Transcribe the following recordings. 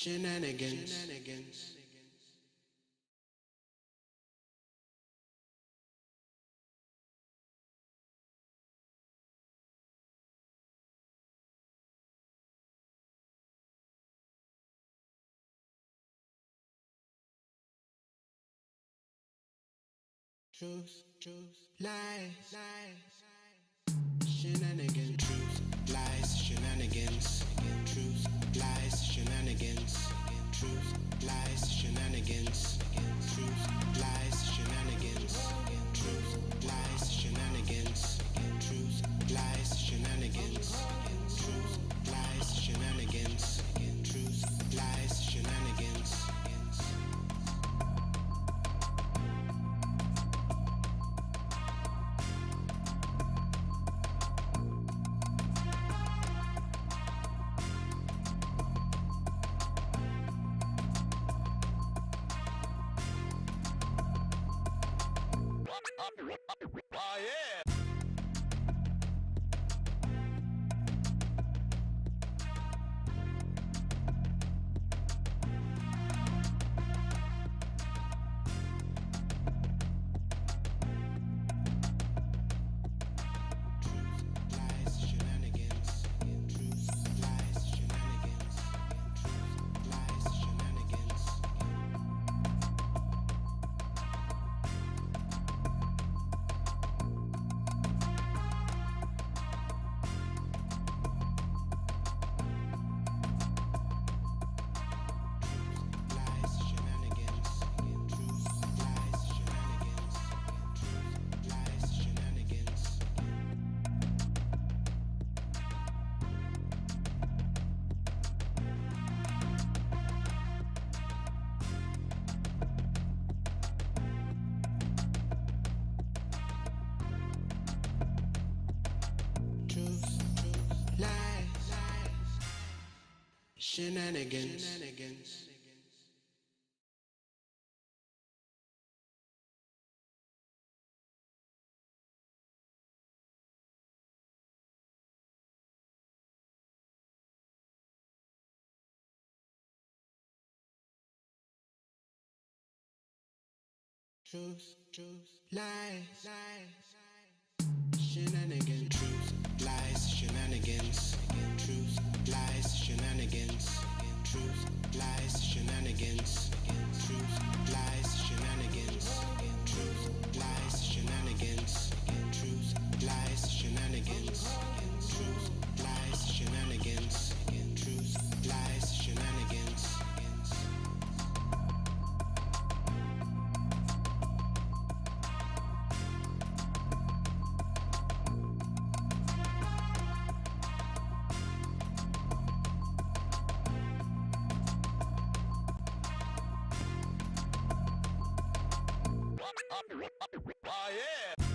Shenanigans. Truth, lies, shenanigans. Truth, lies, shenanigans. Truth, lies, shenanigans. Truth, lies, shenanigans. Truth, lies, shenanigans. Truth, lies, shenanigans. Truth, lies, shenanigans. Truth, lies, shenanigans. Truth, lies, shenanigans. Oh yeah! Shenanigans. Truth, lies, shenanigans. Truth, lies, shenanigans. Truth, lies, shenanigans. Truth, lies, shenanigans. Truth, lies, shenanigans. Truth, lies, shenanigans. Truth, lies, shenanigans. Truth, lies, shenanigans. Truth, lies, shenanigans. Oh yeah!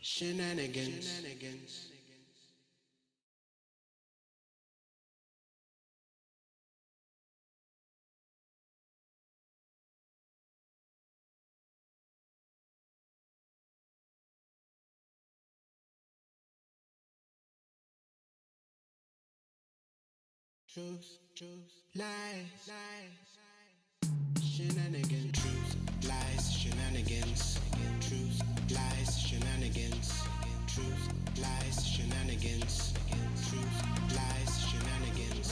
Shenanigans. Truth, lies, shenanigans. Truth, lies, shenanigans. Truth, lies, shenanigans. Truth, lies, shenanigans. shenanigans. Truth, lies, shenanigans.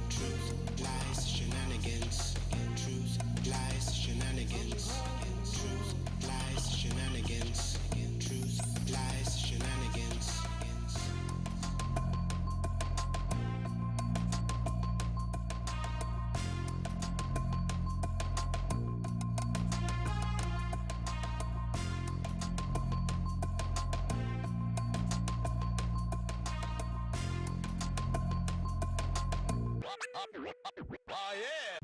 Truth, lies, shenanigans. Truth, lies, shenanigans. Truth, lies, shenanigans. Truth, lies, shenanigans. Oh yeah!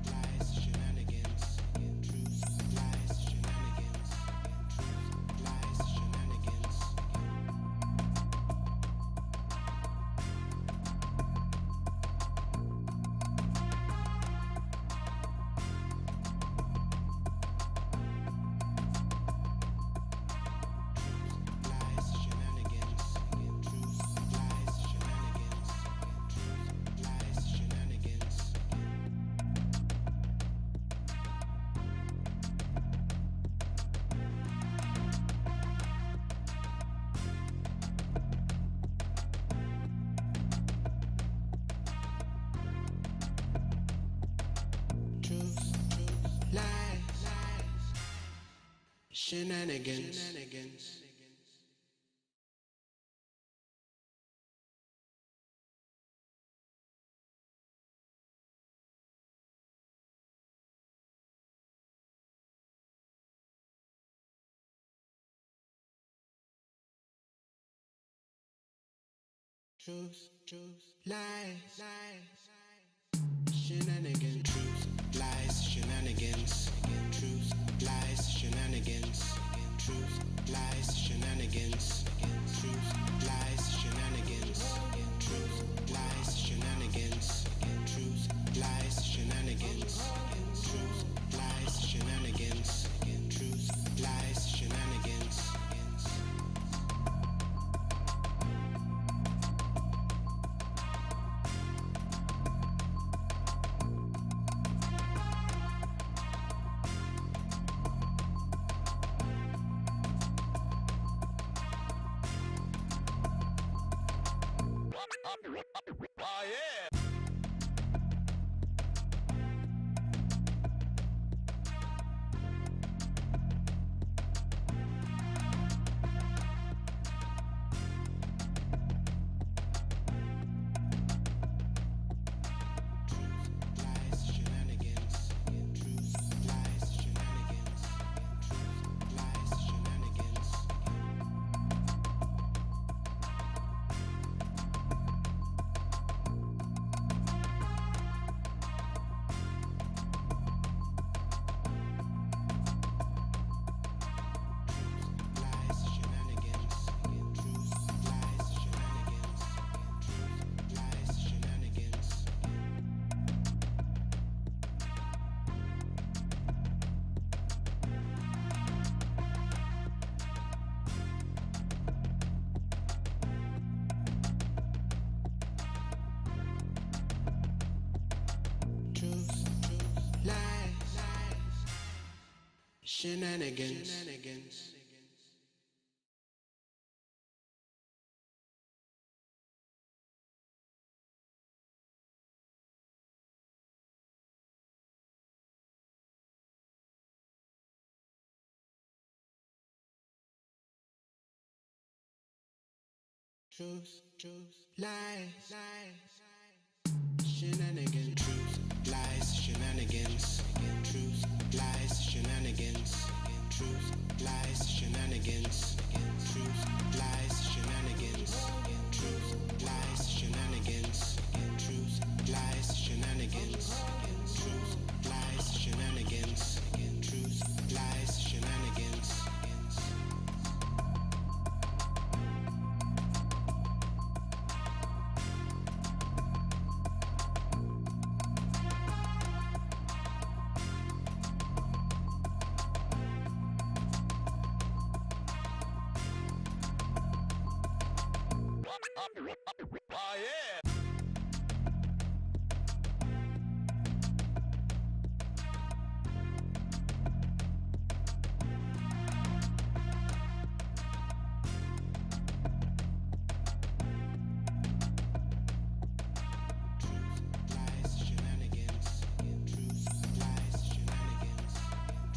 Lies, shenanigans. Truth, lies, shenanigans. Truth, lies, shenanigans. Lies, shenanigans. Truth, lies, shenanigans. Truth, lies, shenanigans. Truth, lies, shenanigans. Truth, lies, shenanigans. Truth, lies, shenanigans. Truth, lies, shenanigans. Truth, lies, shenanigans. Truth, lies, shenanigans. Truth, lies, shenanigans. Truth, lies, shenanigans. Truth, lies, shenanigans. Truth, lies, shenanigans. Oh yeah! Lies, shenanigans. Truth, lies, shenanigans. Truth, lies, shenanigans. Lies, shenanigans. Truth, lies, shenanigans. Truth, lies, shenanigans. Truth, lies, shenanigans. Truth, lies, shenanigans. Truth, lies, shenanigans. Truth, lies, shenanigans. Truth, lies, shenanigans. Truth, lies, shenanigans. Truth, lies, shenanigans. Truth, lies, shenanigans. Truth, lies, shenanigans. Truth, lies, shenanigans. Oh yeah. Lies, shenanigans. Truth, lies, shenanigans.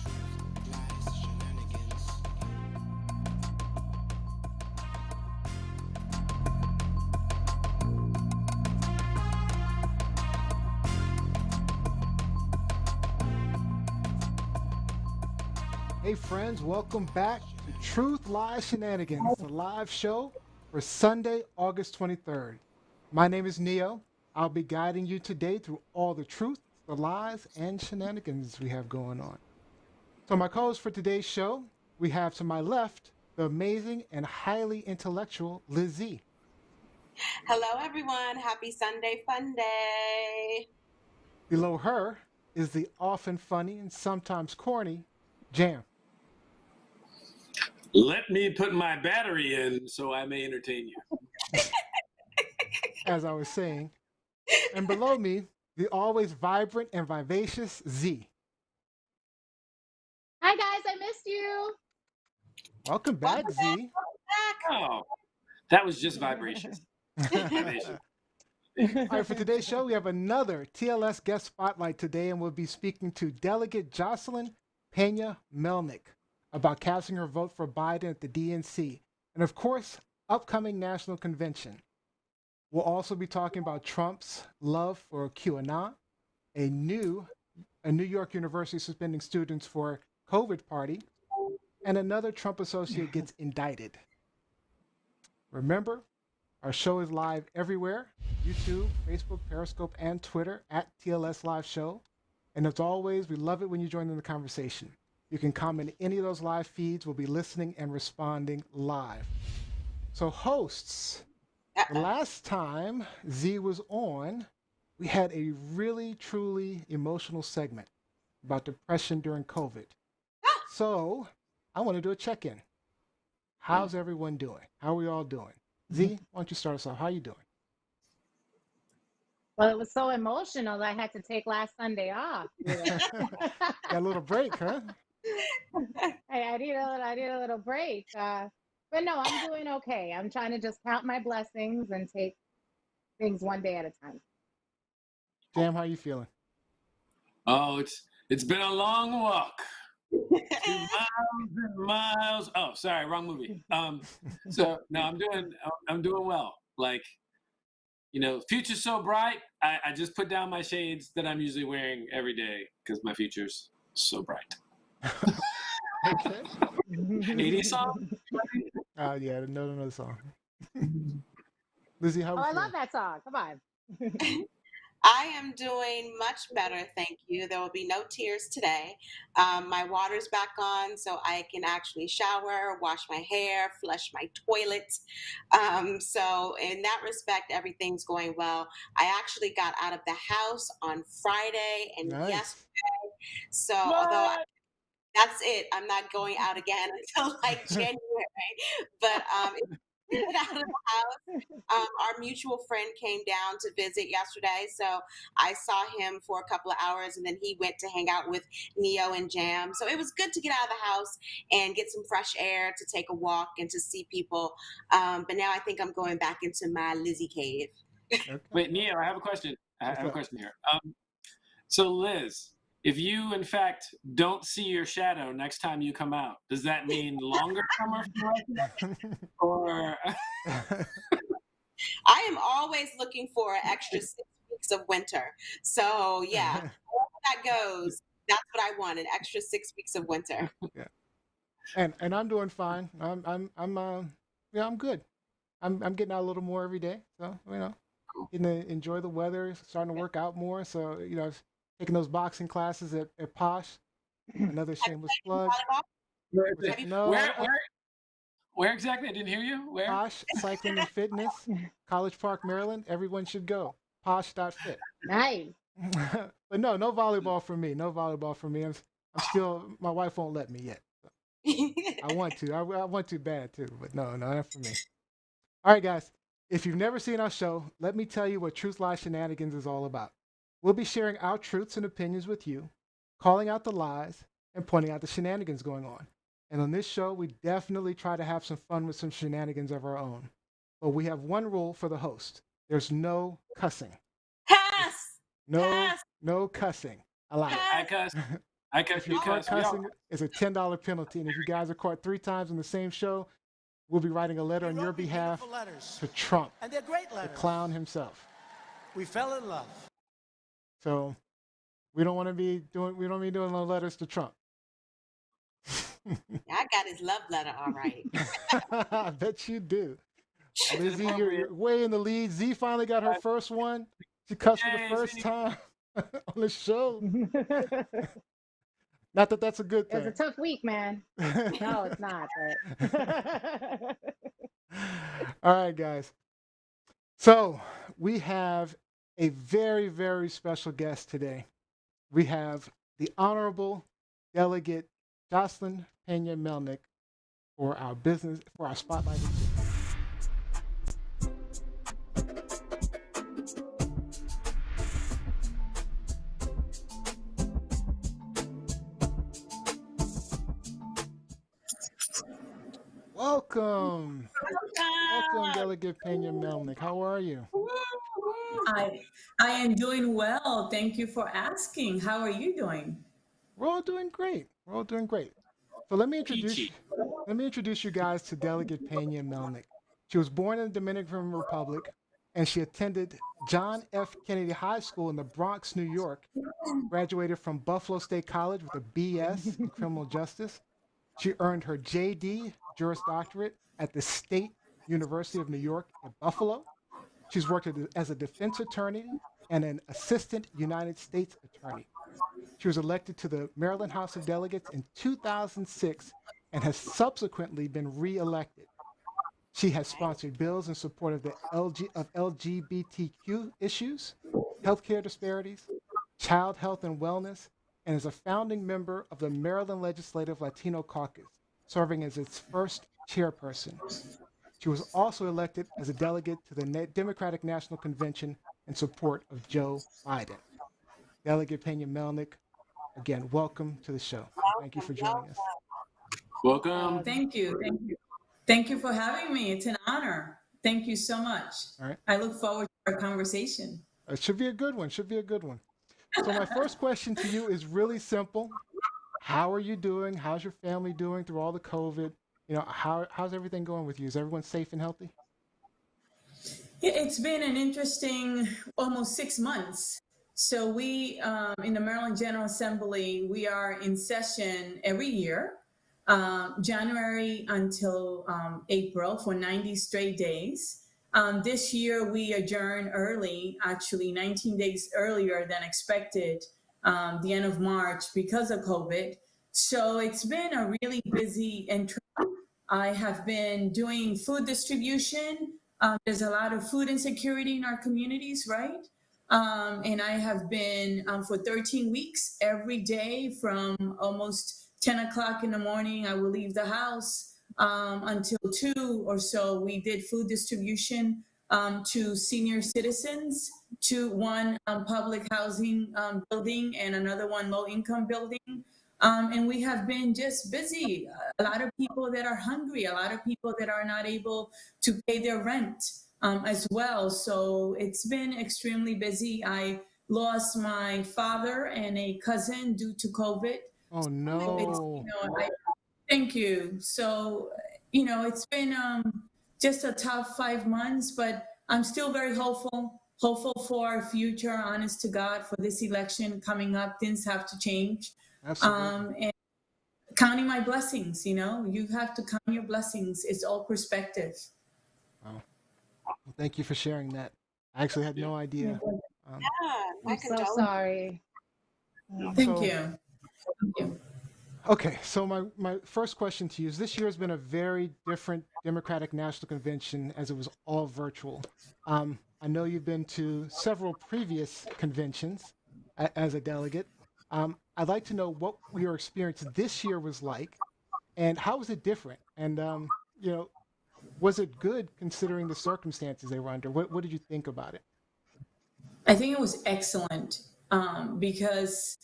Truth, lies, shenanigans. Hey friends, welcome back to Truth Lies Shenanigans, the live show for Sunday, August 23rd. My name is Neo. I'll be guiding you today through all the truth, the lies, and shenanigans we have going on. So my co-host for today's show, we have to my left, the amazing and highly intellectual Lizzie. Hello, everyone. Happy Sunday Fun Day. Below her is the often funny and sometimes corny Jam. Let me put my battery in so I may entertain you. As I was saying. And below me, the always vibrant and vivacious Z. Hi guys, I missed you. Welcome back, Welcome Z. Oh, that was just vibrations. Vibration. All right, for today's show, we have another TLS guest spotlight today, and we'll be speaking to Delegate Joseline Peña-Melnyk about casting her vote for Biden at the DNC, and of course, upcoming national convention. We'll also be talking about Trump's love for Qanon, a New York University suspending students for COVID party, and another Trump associate gets indicted. Remember, our show is live everywhere: YouTube, Facebook, Periscope, and Twitter at TLS Live Show. And as always, we love it when you join in the conversation. You can comment any of those live feeds. We'll be listening and responding live. So hosts, the last time Z was on, we had a really, truly emotional segment about depression during COVID. So I want to do a check-in. How's everyone doing? How are we all doing? Z, why don't you start us off? How are you doing? Well, it was so emotional that I had to take last Sunday off. Got a little break, huh? I need a little break. But no, I'm doing okay. I'm trying to just count my blessings and take things one day at a time. Jam, how you feeling? Oh, it's been a long walk. 2 miles and miles. Oh, sorry, wrong movie. So no, I'm doing well. Like, you know, future's so bright. I just put down my shades that I'm usually wearing every day because my future's so bright. Okay. 80 song? Yeah, no song. Lizzie, how Oh, are I you love that song. Come on. I am doing much better, thank you. There will be no tears today. My water's back on, so I can actually shower, wash my hair, flush my toilet. So in that respect, everything's going well. I actually got out of the house on Friday and Nice. yesterday. So although that's it, I'm not going out again until like January. But get out of the house. Our mutual friend came down to visit yesterday, so I saw him for a couple of hours, and then he went to hang out with Neo and Jam. So it was good to get out of the house and get some fresh air, to take a walk, and to see people. But now I think I'm going back into my Lizzie cave. Okay. Wait, Neo, I have a question. I What's have a up? question here. So Liz, if you in fact don't see your shadow next time you come out, does that mean longer summer for us? Or I am always looking for an extra 6 weeks of winter. So yeah, wherever that goes, that's what I want, an extra 6 weeks of winter. Yeah. And I'm doing fine. I'm good. I'm getting out a little more every day. So, getting to enjoy the weather, starting to work out more. So, taking those boxing classes at Posh. Another shameless plug. where, is it? No, Where exactly? I didn't hear you. Where? Posh Cycling and Fitness, College Park, Maryland. Everyone should go. Posh.fit. Nice. But no volleyball for me. No volleyball for me. I'm still, my wife won't let me yet. I want to. I want to bad too, but no, not for me. All right, guys. If you've never seen our show, let me tell you what Truth Lies Shenanigans is all about. We'll be sharing our truths and opinions with you, calling out the lies, and pointing out the shenanigans going on. And on this show, we definitely try to have some fun with some shenanigans of our own. But we have one rule for the host. There's no cussing. Pass. No, Pass. no cussing allowed. I cuss. I cuss. If you're You caught cuss. We all cussing, it's a $10 penalty. And if you guys are caught 3 times in the same show, we'll be writing a letter on your behalf to Trump, and they're great the letters. clown himself. We fell in love. So we don't be doing no letters to Trump. I got his love letter, all right. I bet you do. Lizzie, you're way in the lead. Z finally got her first one. She cussed for the first time on the show. Not that that's a good thing. It's a tough week, man. No, it's not. But... All right, guys. So we have a very, very special guest today. We have the Honorable Delegate Joseline Peña-Melnyk for our spotlight. Welcome. Welcome, Delegate Peña-Melnyk. How are you? I am doing well. Thank you for asking. How are you doing? We're all doing great. We're all doing great. So let me introduce you guys to Delegate Peña-Melnyk. She was born in the Dominican Republic, and she attended John F. Kennedy High School in the Bronx, New York. Graduated from Buffalo State College with a BS in criminal justice. She earned her JD, Juris Doctorate, at the State University of New York at Buffalo. She's worked as a defense attorney and an assistant United States attorney. She was elected to the Maryland House of Delegates in 2006 and has subsequently been re-elected. She has sponsored bills in support of the LGBTQ issues, healthcare disparities, child health and wellness, and is a founding member of the Maryland Legislative Latino Caucus, serving as its first chairperson. She was also elected as a delegate to the Democratic National Convention in support of Joe Biden. Delegate Peña-Melnyk, again, welcome to the show. Thank you for joining us. Welcome. Thank you. Thank you. Thank you for having me. It's an honor. Thank you so much. All right. I look forward to our conversation. It should be a good one. So my first question to you is really simple. How are you doing? How's your family doing through all the COVID? You know, how's everything going with you? Is everyone safe and healthy? It's been an interesting almost 6 months. So we, in the Maryland General Assembly, we are in session every year, January until April for 90 straight days. This year we adjourned early, actually 19 days earlier than expected, the end of March because of COVID. So it's been a really busy interim. I have been doing food distribution. There's a lot of food insecurity in our communities, right? And I have been for 13 weeks, every day from almost 10 o'clock in the morning, I will leave the house until 2 or so. We did food distribution to senior citizens, to one public housing building and another one low-income building. And we have been just busy. A lot of people that are hungry, a lot of people that are not able to pay their rent as well. So it's been extremely busy. I lost my father and a cousin due to COVID. Oh, no. Thank you. So, it's been just a tough 5 months, but I'm still very hopeful for our future, honest to God, for this election coming up. Things have to change. Absolutely. And counting my blessings, you have to count your blessings. It's all perspective. Wow. Well, thank you for sharing that. I actually had no idea. I'm so sorry. Thank you. Okay, so my first question to you is, this year has been a very different Democratic National Convention as it was all virtual. I know you've been to several previous conventions as a delegate. I'd like to know what your experience this year was like, and how was it different? And Was it good considering the circumstances they were under? What did you think about it? I think it was excellent because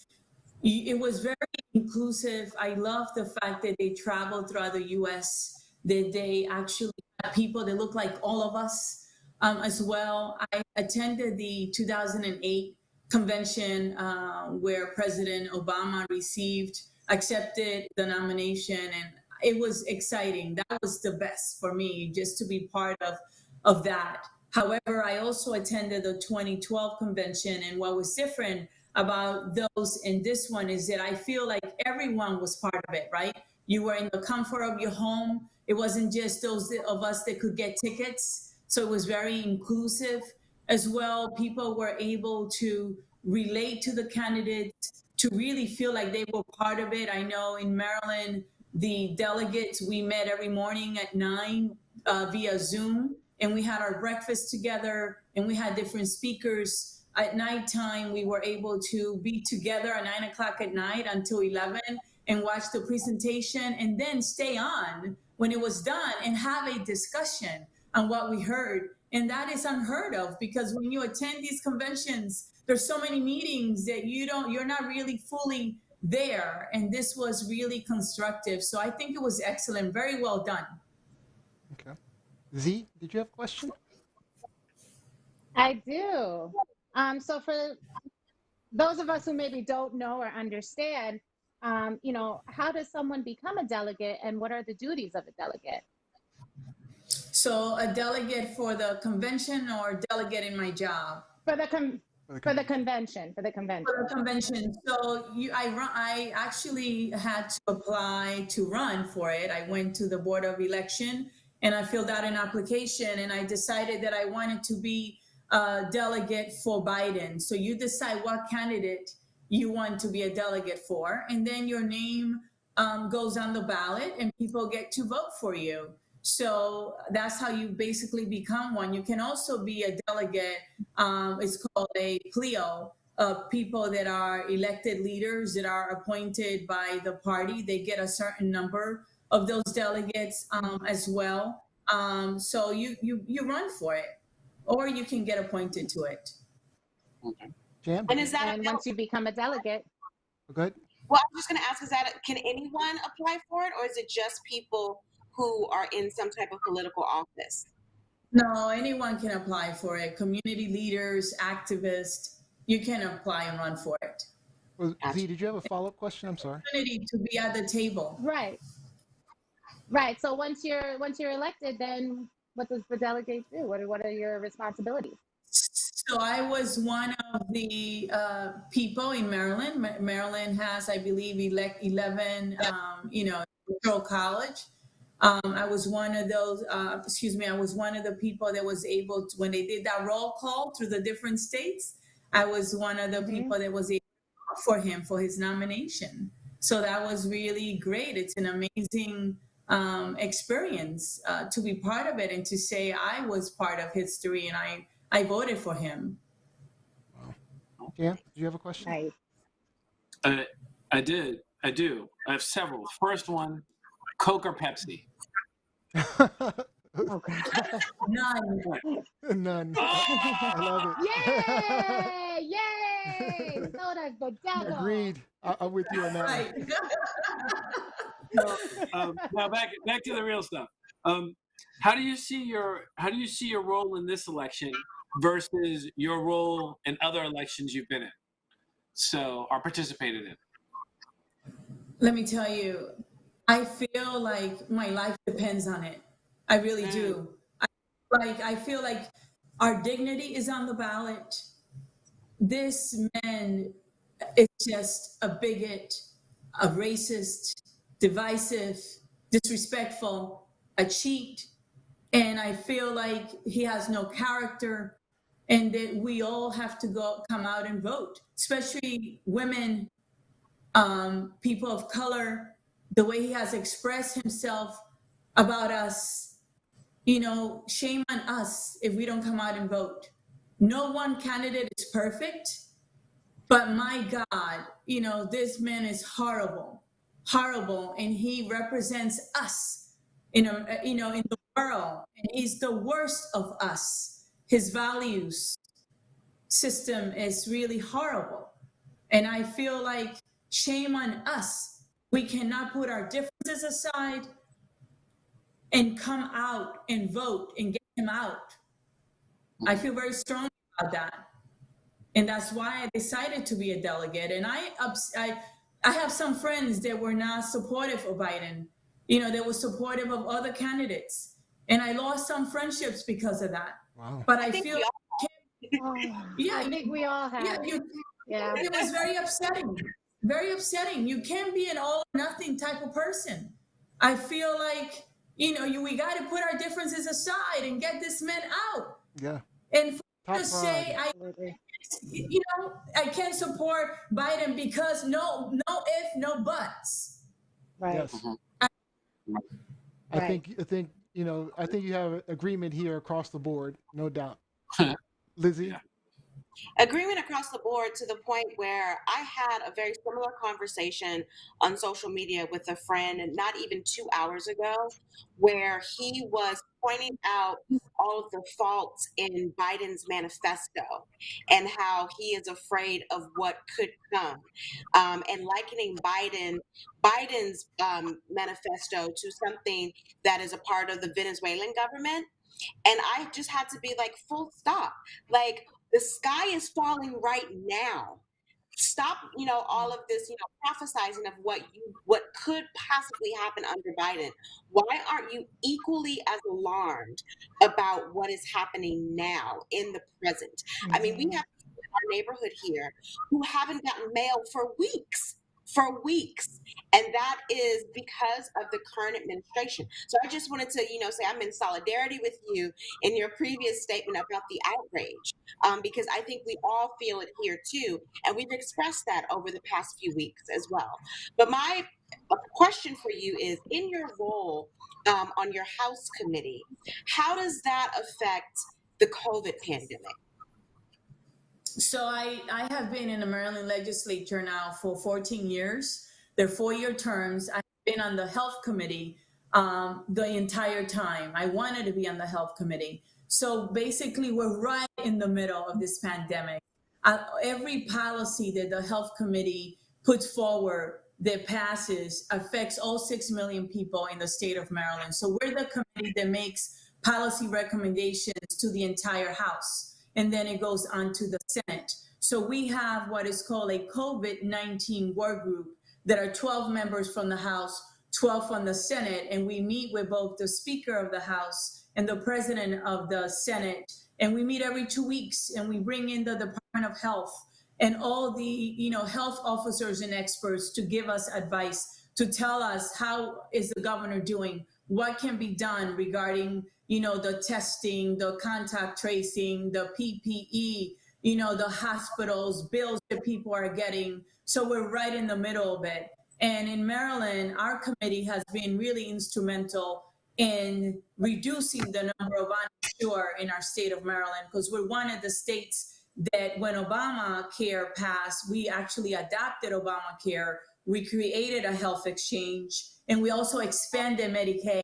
it was very inclusive. I love the fact that they traveled throughout the U.S., that they actually had people that look like all of us as well. I attended the 2008 convention where President Obama accepted the nomination, and it was exciting. That was the best for me, just to be part of that. However, I also attended the 2012 convention, and what was different about those in this one is that I feel like everyone was part of it, right? You were in the comfort of your home. It wasn't just those of us that could get tickets. So it was very inclusive as well. People were able to relate to the candidates, to really feel like they were part of it. I know in Maryland, the delegates, we met every morning at 9 via Zoom, and we had our breakfast together, and we had different speakers. At nighttime, we were able to be together at 9 o'clock at night until 11 and watch the presentation, and then stay on when it was done and have a discussion on what we heard. And that is unheard of, because when you attend these conventions, there's so many meetings that you're not really fully there. And this was really constructive. So I think it was excellent. Very well done. Okay. Z, did you have a question? I do. So for those of us who maybe don't know or understand, how does someone become a delegate, and what are the duties of a delegate? So a delegate for the convention or delegate in my job? For the convention. For the convention. So I actually had to apply to run for it. I went to the Board of Election and I filled out an application, and I decided that I wanted to be a delegate for Biden. So you decide what candidate you want to be a delegate for, and then your name goes on the ballot and people get to vote for you. So that's how you basically become one. You can also be a delegate. It's called a pleo of people that are elected leaders that are appointed by the party. They get a certain number of those delegates as well. So you run for it, or you can get appointed to it. Okay. Jan? And is that And once you become a delegate, Go ahead. well, I was just going to ask, can anyone apply for it, or is it just people who are in some type of political office? No, anyone can apply for it. Community leaders, activists, you can apply and run for it. Well, Z, did you have a follow-up question? I'm sorry. Opportunity to be at the table. right? So once you're elected, then what does the delegate do? What are your responsibilities? So I was one of the people in Maryland. Maryland has, I believe, 11, electoral college. I was one of those, I was one of the people that was able to, when they did that roll call through the different states, I was one of the people that was able to vote for him for his nomination. So that was really great. It's an amazing experience to be part of it and to say I was part of history and I voted for him. Wow. Jan, do you have a question? Right. I do. I have several. First one, Coke or Pepsi? Oh God. None. None. I love it. Yay! Soda's the devil. Agreed. I'm with you on that. Right. Now back to the real stuff. How do you see your role in this election versus your role in other elections you've been in, or participated in? Let me tell you, I feel like my life depends on it. I really do. I feel like our dignity is on the ballot. This man is just a bigot, a racist, divisive, disrespectful, a cheat. And I feel like he has no character, and that we all have to come out and vote, especially women, people of color, the way he has expressed himself about us. Shame on us if we don't come out and vote. No one candidate is perfect, but my God, this man is horrible, and he represents us in the world, and he's the worst of us. His values system is really horrible, and I feel like shame on us. We cannot put our differences aside and come out and vote and get him out. I feel very strongly about that. And that's why I decided to be a delegate. And I have some friends that were not supportive of Biden. They were supportive of other candidates. And I lost some friendships because of that. Wow. But I I think feel, we yeah, I think we all have. Yeah. it was very upsetting. Very upsetting. You can't be an all or nothing type of person. I feel like, we got to put our differences aside and get this man out. Yeah. And Top to say, Absolutely. I can't support Biden because no if, no buts. Right. Yes. Mhm. I think I think you have agreement here across the board, no doubt. Lizzie? Yeah. agreement across the board, to the point where I had a very similar conversation on social media with a friend not even 2 hours ago, where he was pointing out all of the faults in Biden's manifesto and how he is afraid of what could come, and likening Biden's manifesto to something that is a part of the Venezuelan government. And I just had to be like, full stop. Like, the sky is falling right now. Stop, all of this, prophesizing of what could possibly happen under Biden. Why aren't you equally as alarmed about what is happening now in the present? I mean, we have people in our neighborhood here who haven't gotten mail for weeks. And that is because of the current administration. So I just wanted to, say I'm in solidarity with you in your previous statement about the outrage, because I think we all feel it here too. And we've expressed that over the past few weeks as well. But my question for you is, in your role on your House committee, how does that affect the COVID pandemic? So I have been in the Maryland legislature now for 14 years. They're 4-year terms. I've been on the health committee the entire time. I wanted to be on the health committee. So basically, we're right in the middle of this pandemic. Every policy that the health committee puts forward that passes affects all 6 million people in the state of Maryland. So we're the committee that makes policy recommendations to the entire House, and then it goes on to the Senate. So we have what is called a COVID-19 work group that are 12 members from the House, 12 from the Senate, and we meet with both the Speaker of the House and the President of the Senate, and we meet every 2 weeks, and we bring in the Department of Health and all the health officers and experts to give us advice, to tell us how is the governor doing, what can be done regarding the testing, the contact tracing, the PPE, the hospitals, bills that people are getting. So we're right in the middle of it. And in Maryland, our committee has been really instrumental in reducing the number of uninsured in our state of Maryland, because we're one of the states that when Obamacare passed, we actually adopted Obamacare. We created a health exchange, and we also expanded Medicaid.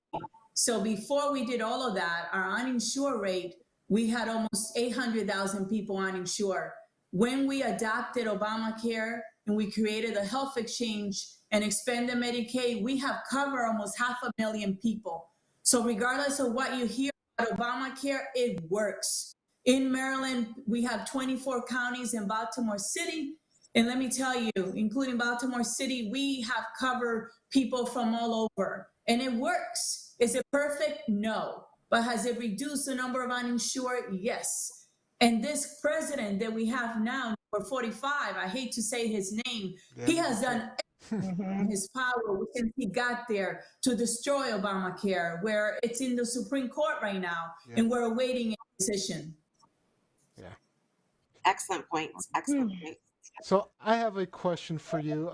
So before we did all of that, our uninsured rate, we had almost 800,000 people uninsured. When we adopted Obamacare and we created a health exchange and expanded Medicaid, we have covered almost 500,000 people. So regardless of what you hear about Obamacare, it works. In Maryland, we have 24 counties in Baltimore City. And let me tell you, including Baltimore City, we have covered people from all over, and it works. Is it perfect? No. But has it reduced the number of uninsured? Yes. And this president that we have now, number 45, I hate to say his name, he has done everything in his power since he got there to destroy Obamacare, where it's in the Supreme Court right now, and we're awaiting a decision. Yeah. Excellent points. Excellent points. So I have a question for you.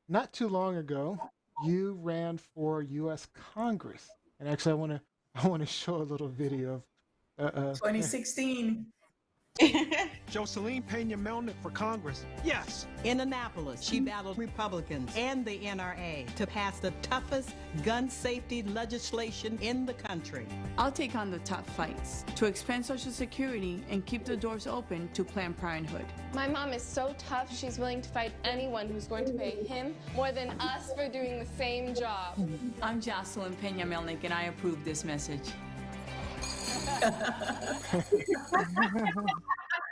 Not too long ago, you ran for U.S. Congress, and actually, I want to show a little video of 2016. Joseline Peña-Melnyk for Congress. Yes. In Annapolis, she battled Republicans and the NRA to pass the toughest gun safety legislation in the country. I'll take on the tough fights to expand Social Security and keep the doors open to Planned Parenthood. My mom is so tough, she's willing to fight anyone who's going to pay him more than us for doing the same job. I'm Joseline Peña-Melnyk, and I approve this message.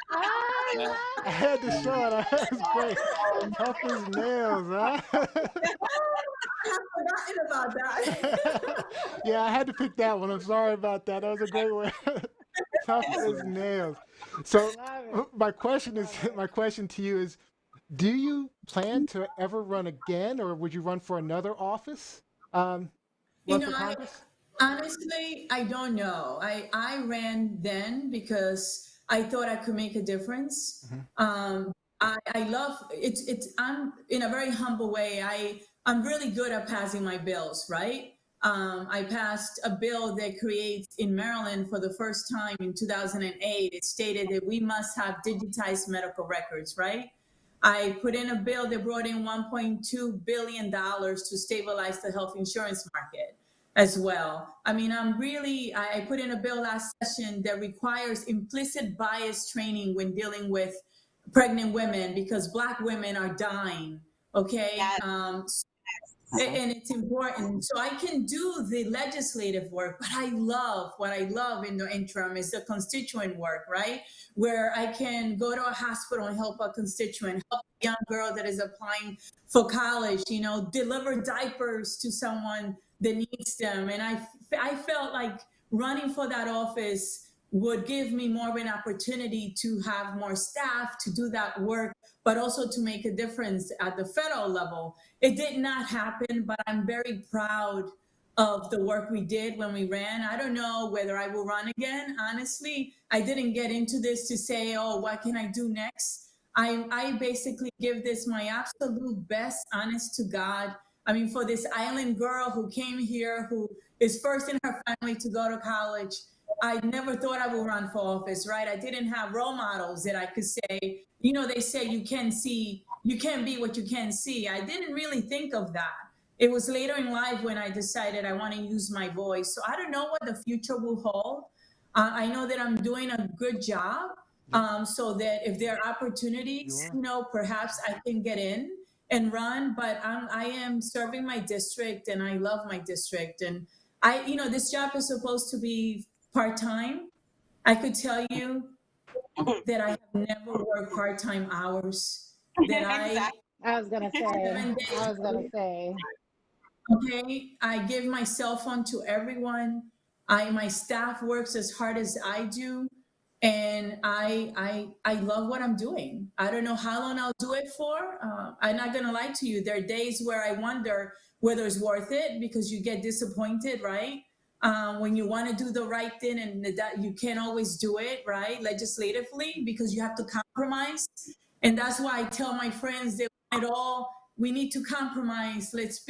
I had to show it. That was great. Tough as nails, huh? Forgotten about that. Yeah, I had to pick that one. I'm sorry about that. That was a great one. Tough as nails. So my question to you is, do you plan to ever run again, or would you run for another office? Run for Congress? Honestly, I don't know. I ran then because I thought I could make a difference. I love it. I'm in a very humble way. I'm really good at passing my bills, right? I passed a bill that creates in Maryland for the first time in 2008. It stated that we must have digitized medical records, right? I put in a bill that brought in $1.2 billion to stabilize the health insurance market as well. I mean, I put in a bill last session that requires implicit bias training when dealing with pregnant women because Black women are dying, okay? Yes. And it's important. So I can do the legislative work, but what I love in the interim is the constituent work, right? Where I can go to a hospital and help a constituent, help a young girl that is applying for college, deliver diapers to someone that needs them. And I felt like running for that office would give me more of an opportunity to have more staff to do that work, but also to make a difference at the federal level. It did not happen, but I'm very proud of the work we did when we ran. I don't know whether I will run again. Honestly, I didn't get into this to say, oh, what can I do next? I basically give this my absolute best, honest to God. I mean, for this island girl who came here, who is first in her family to go to college, I never thought I would run for office, right? I didn't have role models that I could say, they say you can't be what you can't see. I didn't really think of that. It was later in life when I decided I want to use my voice. So I don't know what the future will hold. I know that I'm doing a good job so that if there are opportunities, perhaps I can get in and run, but I am serving my district and I love my district. And this job is supposed to be part-time. I could tell you that I have never worked part-time hours. That I was gonna say. Okay, I give my cell phone to everyone. My staff works as hard as I do, and I love what I'm doing. I don't know how long I'll do it for. I'm not gonna lie to you. There are days where I wonder whether it's worth it because you get disappointed, right? When you want to do the right thing and that you can't always do it, right? Legislatively, because you have to compromise. And that's why I tell my friends that we need to compromise. Let's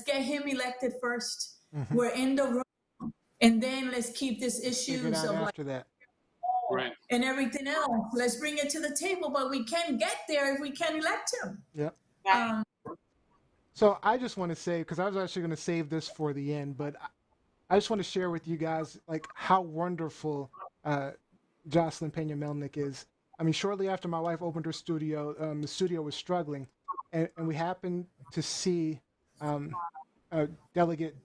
get him elected first. We're in the room. And then let's keep these issues of right. and everything else. Let's bring it to the table, but we can't get there if we can't elect him. Yep. Right. So I just want to say, because I was actually going to save this for the end, but I just want to share with you guys like how wonderful Joseline Peña-Melnyk is. I mean, shortly after my wife opened her studio, the studio was struggling, and we happened to see Delegate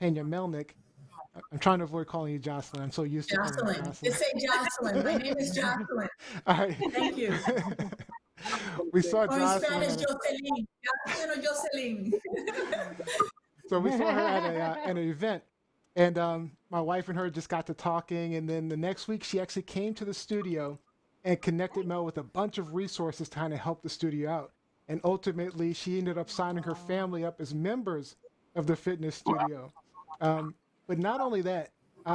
Peña-Melnyk. I'm trying to avoid calling you Jocelyn. I'm so used to calling you Jocelyn. Jocelyn. Just say Jocelyn. My name is Jocelyn. All right. Thank you. We saw Or in Jocelyn. Spanish, Joseline. Jocelyn or Joseline. So we saw her at an event, and my wife and her just got to talking, and then the next week she actually came to the studio and connected Mel with a bunch of resources to kind of help the studio out. And ultimately, she ended up signing her family up as members of the fitness studio. But not only that,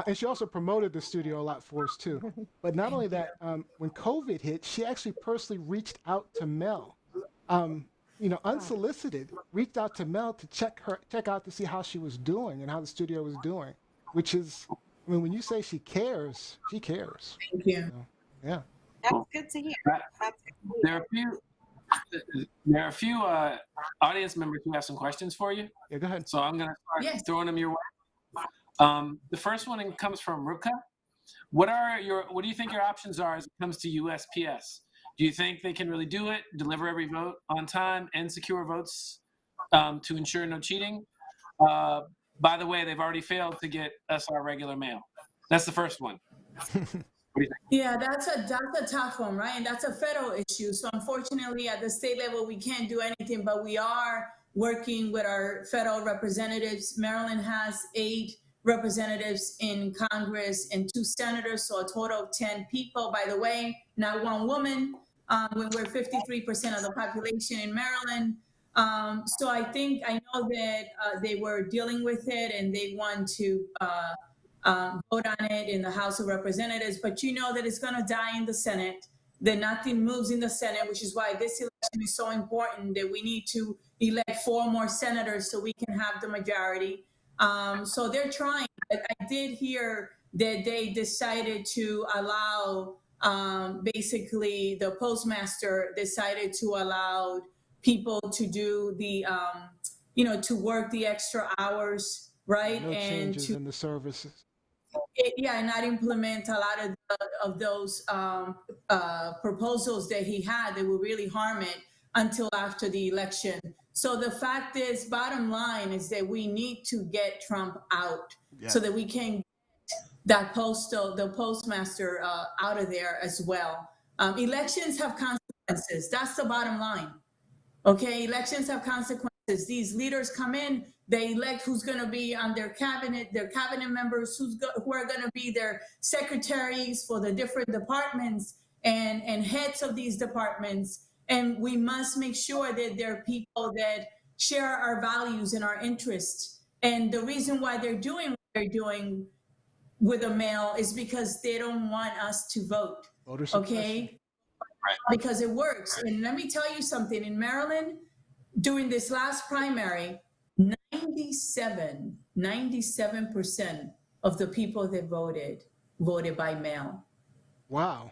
and she also promoted the studio a lot for us too. But not only that, when COVID hit, she actually personally reached out to Mel, unsolicited, reached out to Mel to check out to see how she was doing and how the studio was doing, which is, I mean, when you say she cares, she cares. Thank you. So, yeah. That's Cool. good to hear. Right. That's good to There hear. are a few audience members who have some questions for you. Yeah, go ahead. So I'm going to start Yes. throwing them your way. The first one comes from Ruka. What do you think your options are as it comes to USPS? Do you think they can really do it, deliver every vote on time, and secure votes to ensure no cheating? By the way, they've already failed to get us our regular mail. That's the first one. What do you think? Yeah, that's a tough one, right? And that's a federal issue. So unfortunately, at the state level, we can't do anything, but we are working with our federal representatives. Maryland has 8 representatives in Congress and 2 senators, so a total of 10 people. By the way, not one woman, when we're 53% of the population in Maryland. So I know that they were dealing with it and they want to vote on it in the House of Representatives, but you know that it's going to die in the Senate, that nothing moves in the Senate, which is why this election is so important, that we need to elect 4 more senators so we can have the majority. So they're trying. But I did hear that they decided to allow, basically the postmaster decided to allow people to do the, to work the extra hours, right? No And changes in the services. and not implement a lot of those proposals that he had that will really harm it until after the election. So the fact is, bottom line is that we need to get Trump out so that we can get that the postmaster out of there as well. Elections have consequences. That's the bottom line. Okay, elections have consequences. These leaders come in, they elect who's going to be on their cabinet members, who are going to be their secretaries for the different departments and heads of these departments. And we must make sure that they're people that share our values and our interests. And the reason why they're doing what they're doing with a mail is because they don't want us to vote. Okay? Because it works. And let me tell you something, in Maryland, during this last primary, 97% of the people that voted by mail. Wow.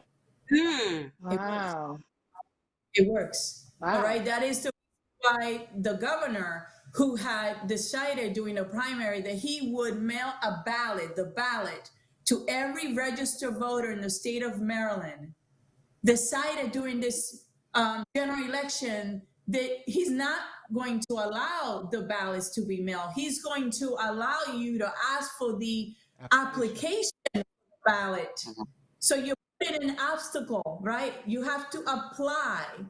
Wow. It works. Wow. All right. That is why the governor, who had decided during the primary that he would mail the ballot to every registered voter in the state of Maryland, decided during this general election that he's not going to allow the ballots to be mailed. He's going to allow you to ask for the application ballot. So you put in an obstacle, right? You have to apply.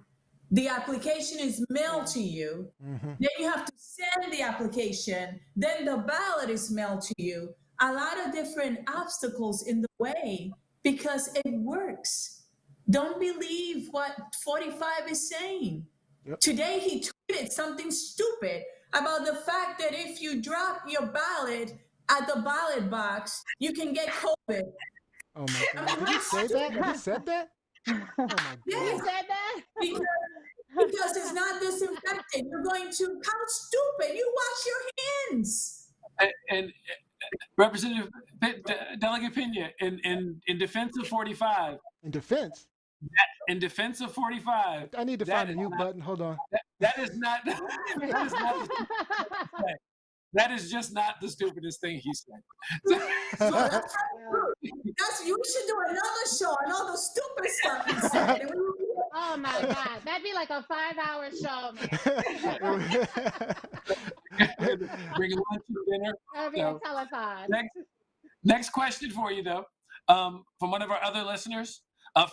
The application is mailed to you. Then you have to send the application. Then the ballot is mailed to you. A lot of different obstacles in the way because it works. Don't believe what 45 is saying. Yep. Today he tweeted something stupid about the fact that if you drop your ballot at the ballot box, you can get COVID. Oh my God! Did he say that? He said that? Oh my God! Yeah, he said that? Because it's not disinfected. You're going to, how stupid! You wash your hands. And Representative Delegate Peña, in defense of 45. In defense. In defense of 45. I need to find a mute button. Hold on. That is not. That is just not the stupidest thing he said. You should do another show on all the stupid stuff he said. Oh my God, that'd be like a 5-hour show, man. Bring lunch and dinner. That'd be a telethon. Next question for you, though, from one of our other listeners.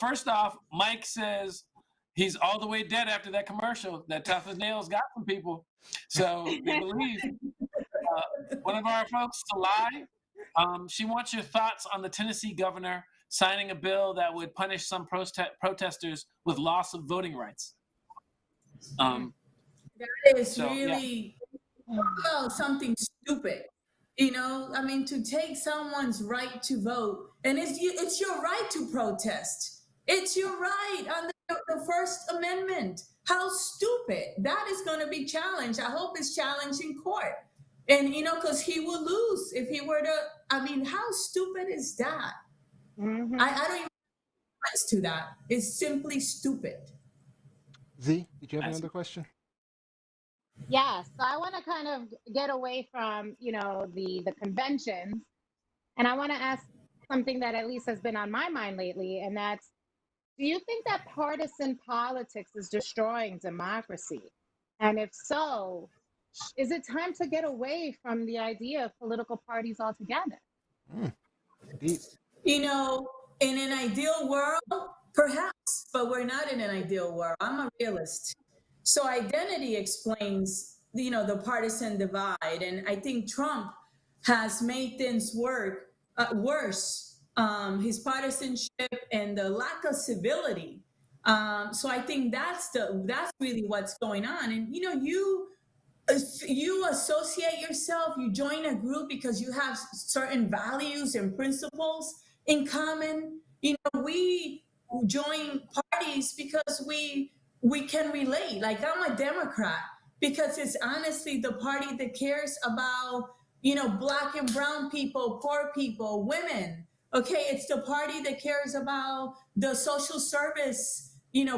First off, Mike says he's all the way dead after that commercial. That Tough as Nails got some people. So they believe one of our folks, Salai, she wants your thoughts on the Tennessee governor signing a bill that would punish some protesters with loss of voting rights. That is really something stupid. You know, I mean, to take someone's right to vote, and it's your right to protest. It's your right under the First Amendment. How stupid. That is going to be challenged. I hope it's challenged in court. And, because he will lose if he were to, how stupid is that? I don't even sense to that. It's simply stupid. Z, did you have another question? Yeah, so I want to kind of get away from, the conventions, and I want to ask something that at least has been on my mind lately, and that's, do you think that partisan politics is destroying democracy? And if so, is it time to get away from the idea of political parties altogether? Deep. In an ideal world, perhaps, but we're not in an ideal world. I'm a realist. So identity explains, the partisan divide. And I think Trump has made things worse. His partisanship and the lack of civility. So I think that's really what's going on. And you associate yourself, you join a group because you have certain values and principles in common. We join parties because we can relate. Like, I'm a Democrat because it's honestly the party that cares about, Black and brown people, poor people, women. Okay, it's the party that cares about the social service,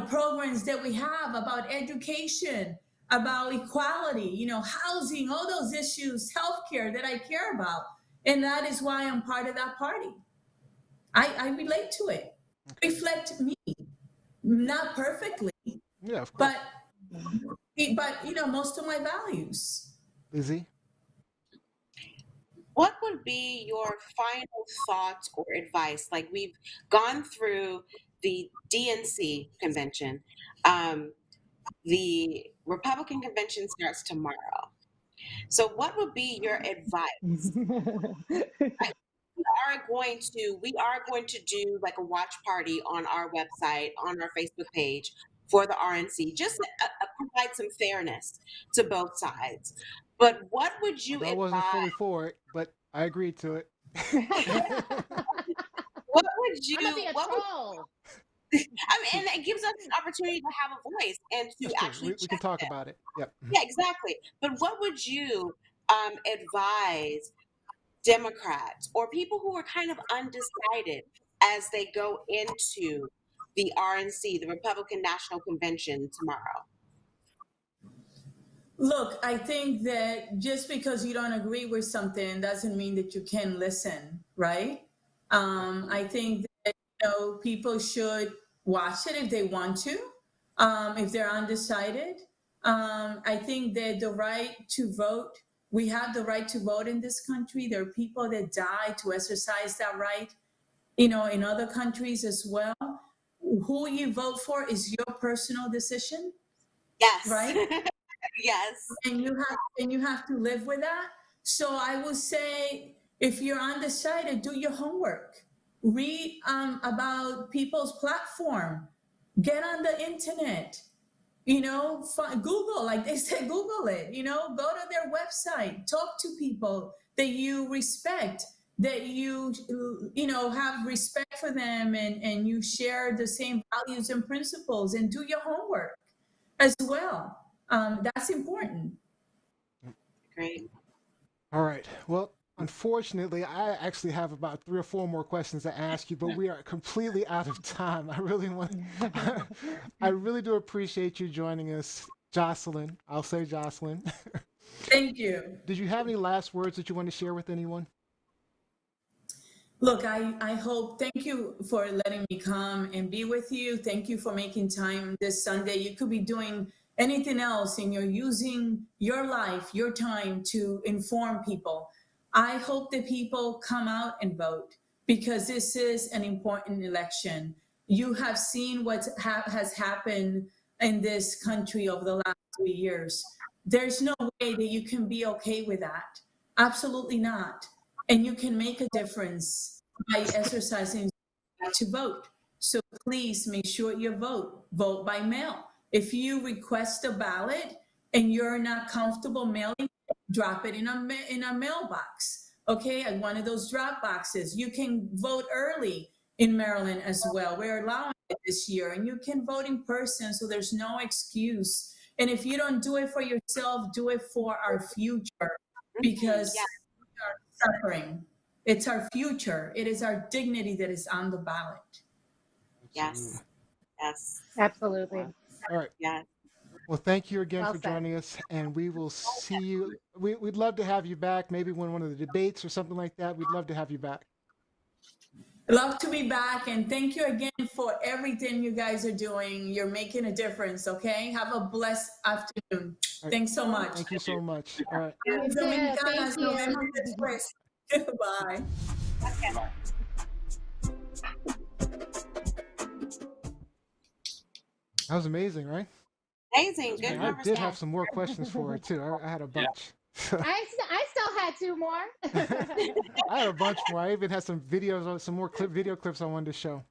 programs that we have, about education, about equality, housing, all those issues, healthcare that I care about. And that is why I'm part of that party. I relate to it. Reflect me, not perfectly, Yeah, of course. but most of my values. Lizzie? What would be your final thoughts or advice? Like, we've gone through the DNC convention. The Republican convention starts tomorrow. So what would be your advice? We are going to do like a watch party on our website, on our Facebook page for the RNC, just to provide some fairness to both sides. But what would you I wasn't fully for it, but I agreed to it. What would you? I'm gonna be a troll. And it gives us an opportunity to have a voice and to actually we can talk about it. Yep. Yeah, exactly. But what would you advise Democrats or people who are kind of undecided as they go into the RNC, the Republican National Convention, tomorrow? Look, I think that just because you don't agree with something doesn't mean that you can listen, right? I think that people should watch it if they want to, if they're undecided. I think that the right to vote, we have the right to vote in this country. There are people that die to exercise that right, in other countries as well. Who you vote for is your personal decision. Yes. Right? Yes. And you have to live with that. So I would say, if you're undecided, do your homework. Read about people's platform. Get on the internet. Google, like they say, Google it. Go to their website. Talk to people that you respect, that you have respect for them, and you share the same values and principles, and do your homework as well. That's important. Great. All right. Well, unfortunately, I actually have about 3 or 4 more questions to ask you, but we are completely out of time. I really do appreciate you joining us, Joseline. I'll say Joseline. Thank you. Did you have any last words that you want to share with anyone? Look, I hope, thank you for letting me come and be with you. Thank you for making time this Sunday. You could be doing anything else, and you're using your life, your time to inform people. I hope that people come out and vote, because this is an important election. You have seen what has happened in this country over the last 3 years. There's no way that you can be okay with that. Absolutely not. And you can make a difference by exercising your right to vote. So please make sure you vote. Vote by mail. If you request a ballot and you're not comfortable mailing, drop it in a mailbox, okay, at one of those drop boxes. You can vote early in Maryland as well. We're allowing it this year, and you can vote in person, so there's no excuse. And if you don't do it for yourself, do it for our future, because we are suffering. It's our future. It is our dignity that is on the ballot. Yes. Yes. Absolutely. All right. Yes. Well, thank you again Well for said. joining us, and we will see you. We'd love to have you back, maybe when one of the debates or something like that. We'd love to have you back. Love to be back, and thank you again for everything you guys are doing. You're making a difference, okay? Have a blessed afternoon. Right. Thanks so much. Thank you so much. All right. You too. Dominicanas, Thank nos you. vemos después. Bye. That was amazing, right? Amazing. Good And I conversation. did have some more questions for her too. I had a bunch. I still had 2 more. I had a bunch more. I even had some videos, some more video clips I wanted to show.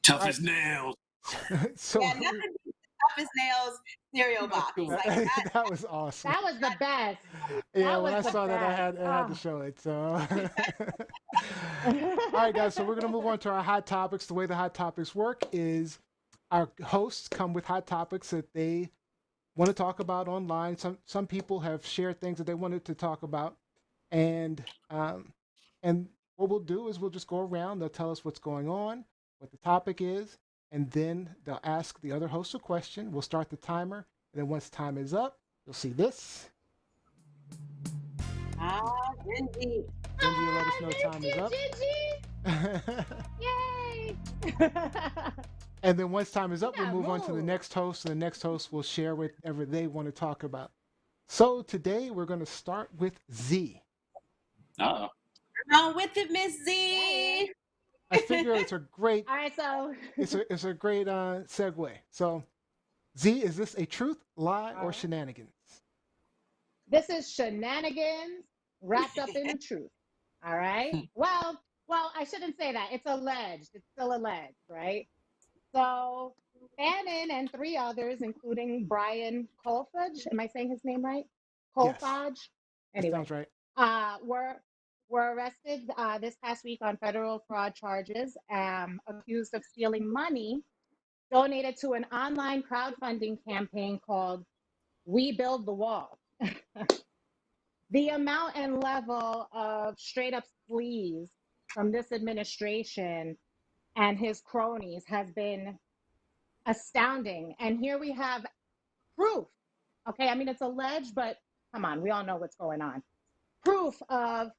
Tough as nails. So Yeah, nothing beats the toughest nails cereal box. Like that. that was awesome. That was the best. Yeah, That when I was the saw that, I best. had to show it. So, all right, guys. So we're gonna move on to our hot topics. The way the hot topics work is our hosts come with hot topics that they want to talk about online. Some people have shared things that they wanted to talk about, and what we'll do is we'll just go around. They'll tell us what's going on, what the topic is, and then they'll ask the other host a question. We'll start the timer, and then once time is up, you'll see this. Indeed. Cindy will let us know time is up. Yay! And then once time is up, we'll Yeah, move on to the move. next host, and the next host will share whatever they want to talk about. So today we're going to start with Z. Uh-oh. On with it, Miss Z. I figure it's a great All right, so it's a great segue. So Z, is this a truth, lie, or shenanigans? this is shenanigans wrapped up in the truth. All right. Well, I shouldn't say that. It's alleged. It's still alleged, right? So Bannon and 3 others, including Brian Colfage, am I saying his name right? Yes. Colfage. That Anyway, sounds right. were arrested this past week on federal fraud charges, accused of stealing money donated to an online crowdfunding campaign called We Build the Wall. The amount and level of straight up sleaze from this administration and his cronies has been astounding. And here we have proof. Okay, I mean, it's alleged, but come on, we all know what's going on. Proof of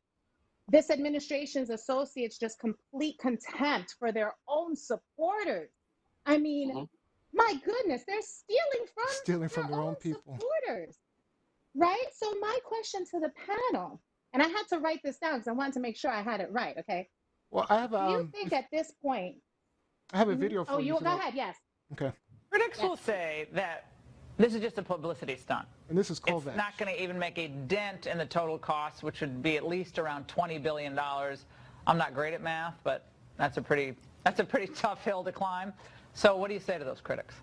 this administration's associates just complete contempt for their own supporters. I mean, my goodness, they're stealing from their own people. supporters, right? So my question to the panel, and I had to write this down because I wanted to make sure I had it right. Okay. Well, I have Do you think at this point? I have a video for Oh, you. you for go that. ahead. Yes. Okay. Critics will say that this is just a publicity stunt. And this is It's Kovac. not going to even make a dent in the total cost, which would be at least around $20 billion. I'm not great at math, but that's a pretty tough hill to climb. So what do you say to those critics?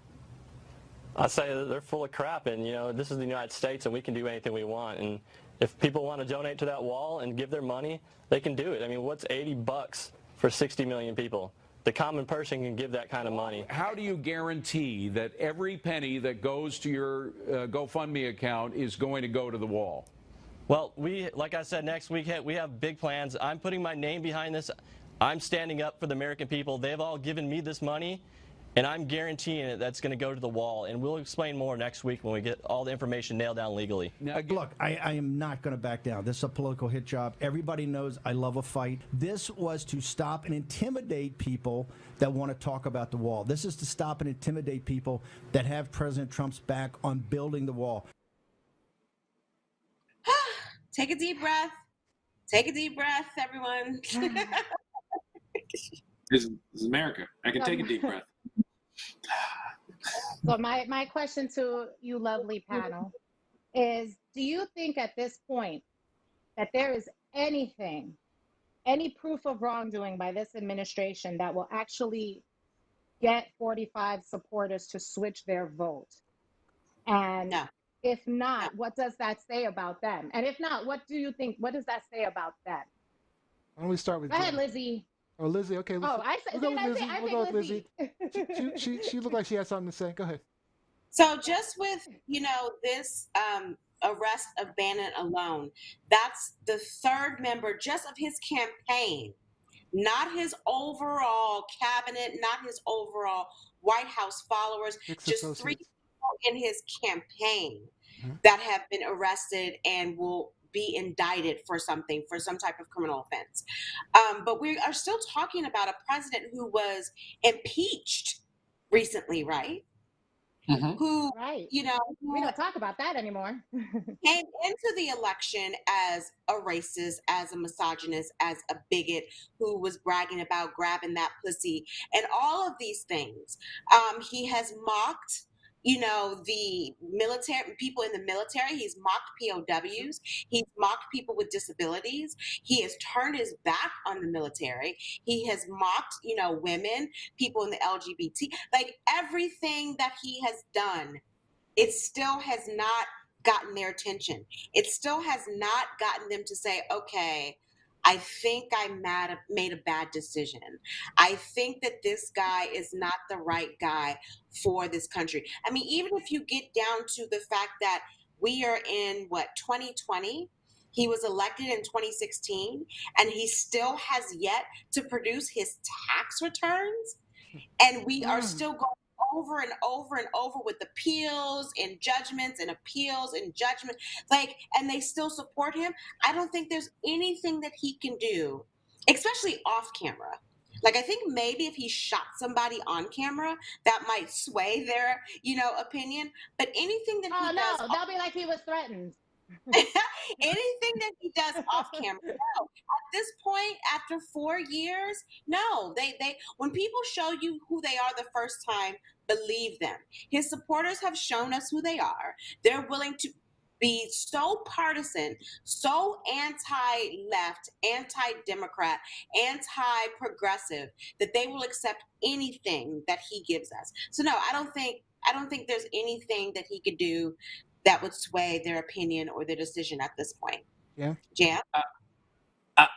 I say that they're full of crap, and this is the United States, and we can do anything we want. And if people want to donate to that wall and give their money, they can do it. I mean, what's $80 for 60 million people? The common person can give that kind of money. How do you guarantee that every penny that goes to your GoFundMe account is going to go to the wall? Well, like I said, next week we have big plans. I'm putting my name behind this. I'm standing up for the American people. They've all given me this money, and I'm guaranteeing that's going to go to the wall. And we'll explain more next week when we get all the information nailed down legally. Now, look, I am not going to back down. This is a political hit job. Everybody knows I love a fight. This was to stop and intimidate people that want to talk about the wall. This is to stop and intimidate people that have President Trump's back on building the wall. Take a deep breath. Take a deep breath, everyone. This is America. I can take a deep breath. So my question to you, lovely panel, is: do you think at this point that there is any proof of wrongdoing by this administration that will actually get 45 supporters to switch their vote? And if not, what does that say about them? And if not, what do you think? What does that say about them? Why don't we start with Go ahead, Jen? Lizzie. Oh, Lizzie. Okay. Oh, I said, we'll go with I Lizzie. We'll go with Lizzie. She looked like she had something to say. Go ahead. So just with, this arrest of Bannon alone, that's the 3rd member just of his campaign not his overall cabinet, not his overall White House followers, just 3 associates. people in his campaign Mhm. that have been arrested and will be indicted for something, for some type of criminal offense. But we are still talking about a president who was impeached recently, right? Who, Right. you know, We who don't talk about that anymore. came into the election as a racist, as a misogynist, as a bigot, who was bragging about grabbing that pussy and all of these things. He has mocked, the military, people in the military. He's mocked POWs. He's mocked people with disabilities. He has turned his back on the military. He has mocked, women, people in the LGBT, like everything that he has done. It still has not gotten their attention. It still has not gotten them to say, okay, I think I made a bad decision. I think that this guy is not the right guy for this country. I mean, even if you get down to the fact that we are in 2020, he was elected in 2016, and he still has yet to produce his tax returns. And we are still going over and over and over with appeals and judgments and appeals and judgment, and they still support him. I don't think there's anything that he can do, especially off camera. Like, I think maybe if he shot somebody on camera, that might sway their, opinion. But anything that he does, no, they'll be like he was threatened. anything that he does off camera, no. At this point, after 4 years, no. They when people show you who they are the first time, believe them. His supporters have shown us who they are. They're willing to be so partisan, so anti-left, anti-democrat, anti-progressive, that they will accept anything that he gives us. So no, I don't think there's anything that he could do that would sway their opinion or their decision at this point. Yeah. Jam?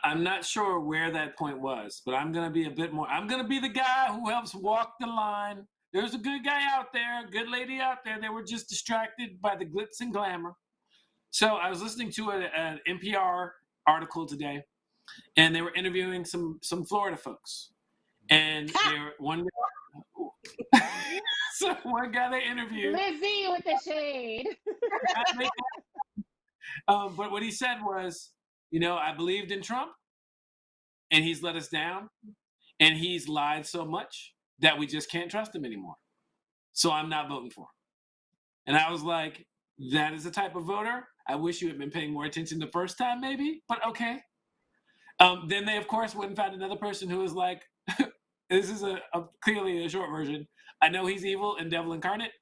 I'm not sure where that point was, but I'm going to be a bit more. I'm going to be the guy who helps walk the line. There's a good guy out there, a good lady out there. They were just distracted by the glitz and glamour. So I was listening to an NPR article today, and they were interviewing some Florida folks. And one guy they interviewed. Lizzie with the shade. But what he said was, I believed in Trump, and he's let us down, and he's lied so much that we just can't trust him anymore. So I'm not voting for him. And I was like, that is the type of voter. I wish you had been paying more attention the first time, maybe, but okay. Then they, of course, went and found another person who was like, this is clearly a short version. I know he's evil and devil incarnate,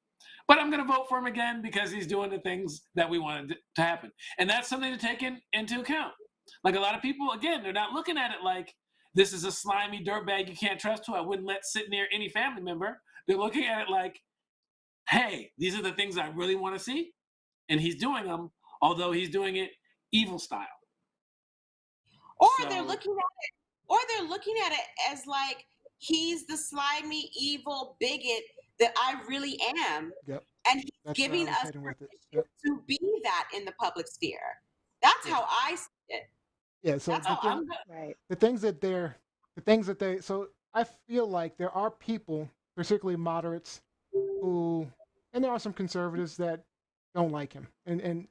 but I'm going to vote for him again because he's doing the things that we wanted to happen. And that's something to take into account. Like, a lot of people, again, they're not looking at it like this is a slimy dirtbag you can't trust who I wouldn't let sit near any family member. They're looking at it like, hey, these are the things I really want to see. And he's doing them, although he's doing it evil style. Or they're looking at it as like, he's the slimy, evil bigot that I really am. Yep. And he's giving us permission to be that in the public sphere. That's how I see it. Yeah. So the things that they, so I feel like there are people, particularly moderates, who, and there are some conservatives that don't like him. And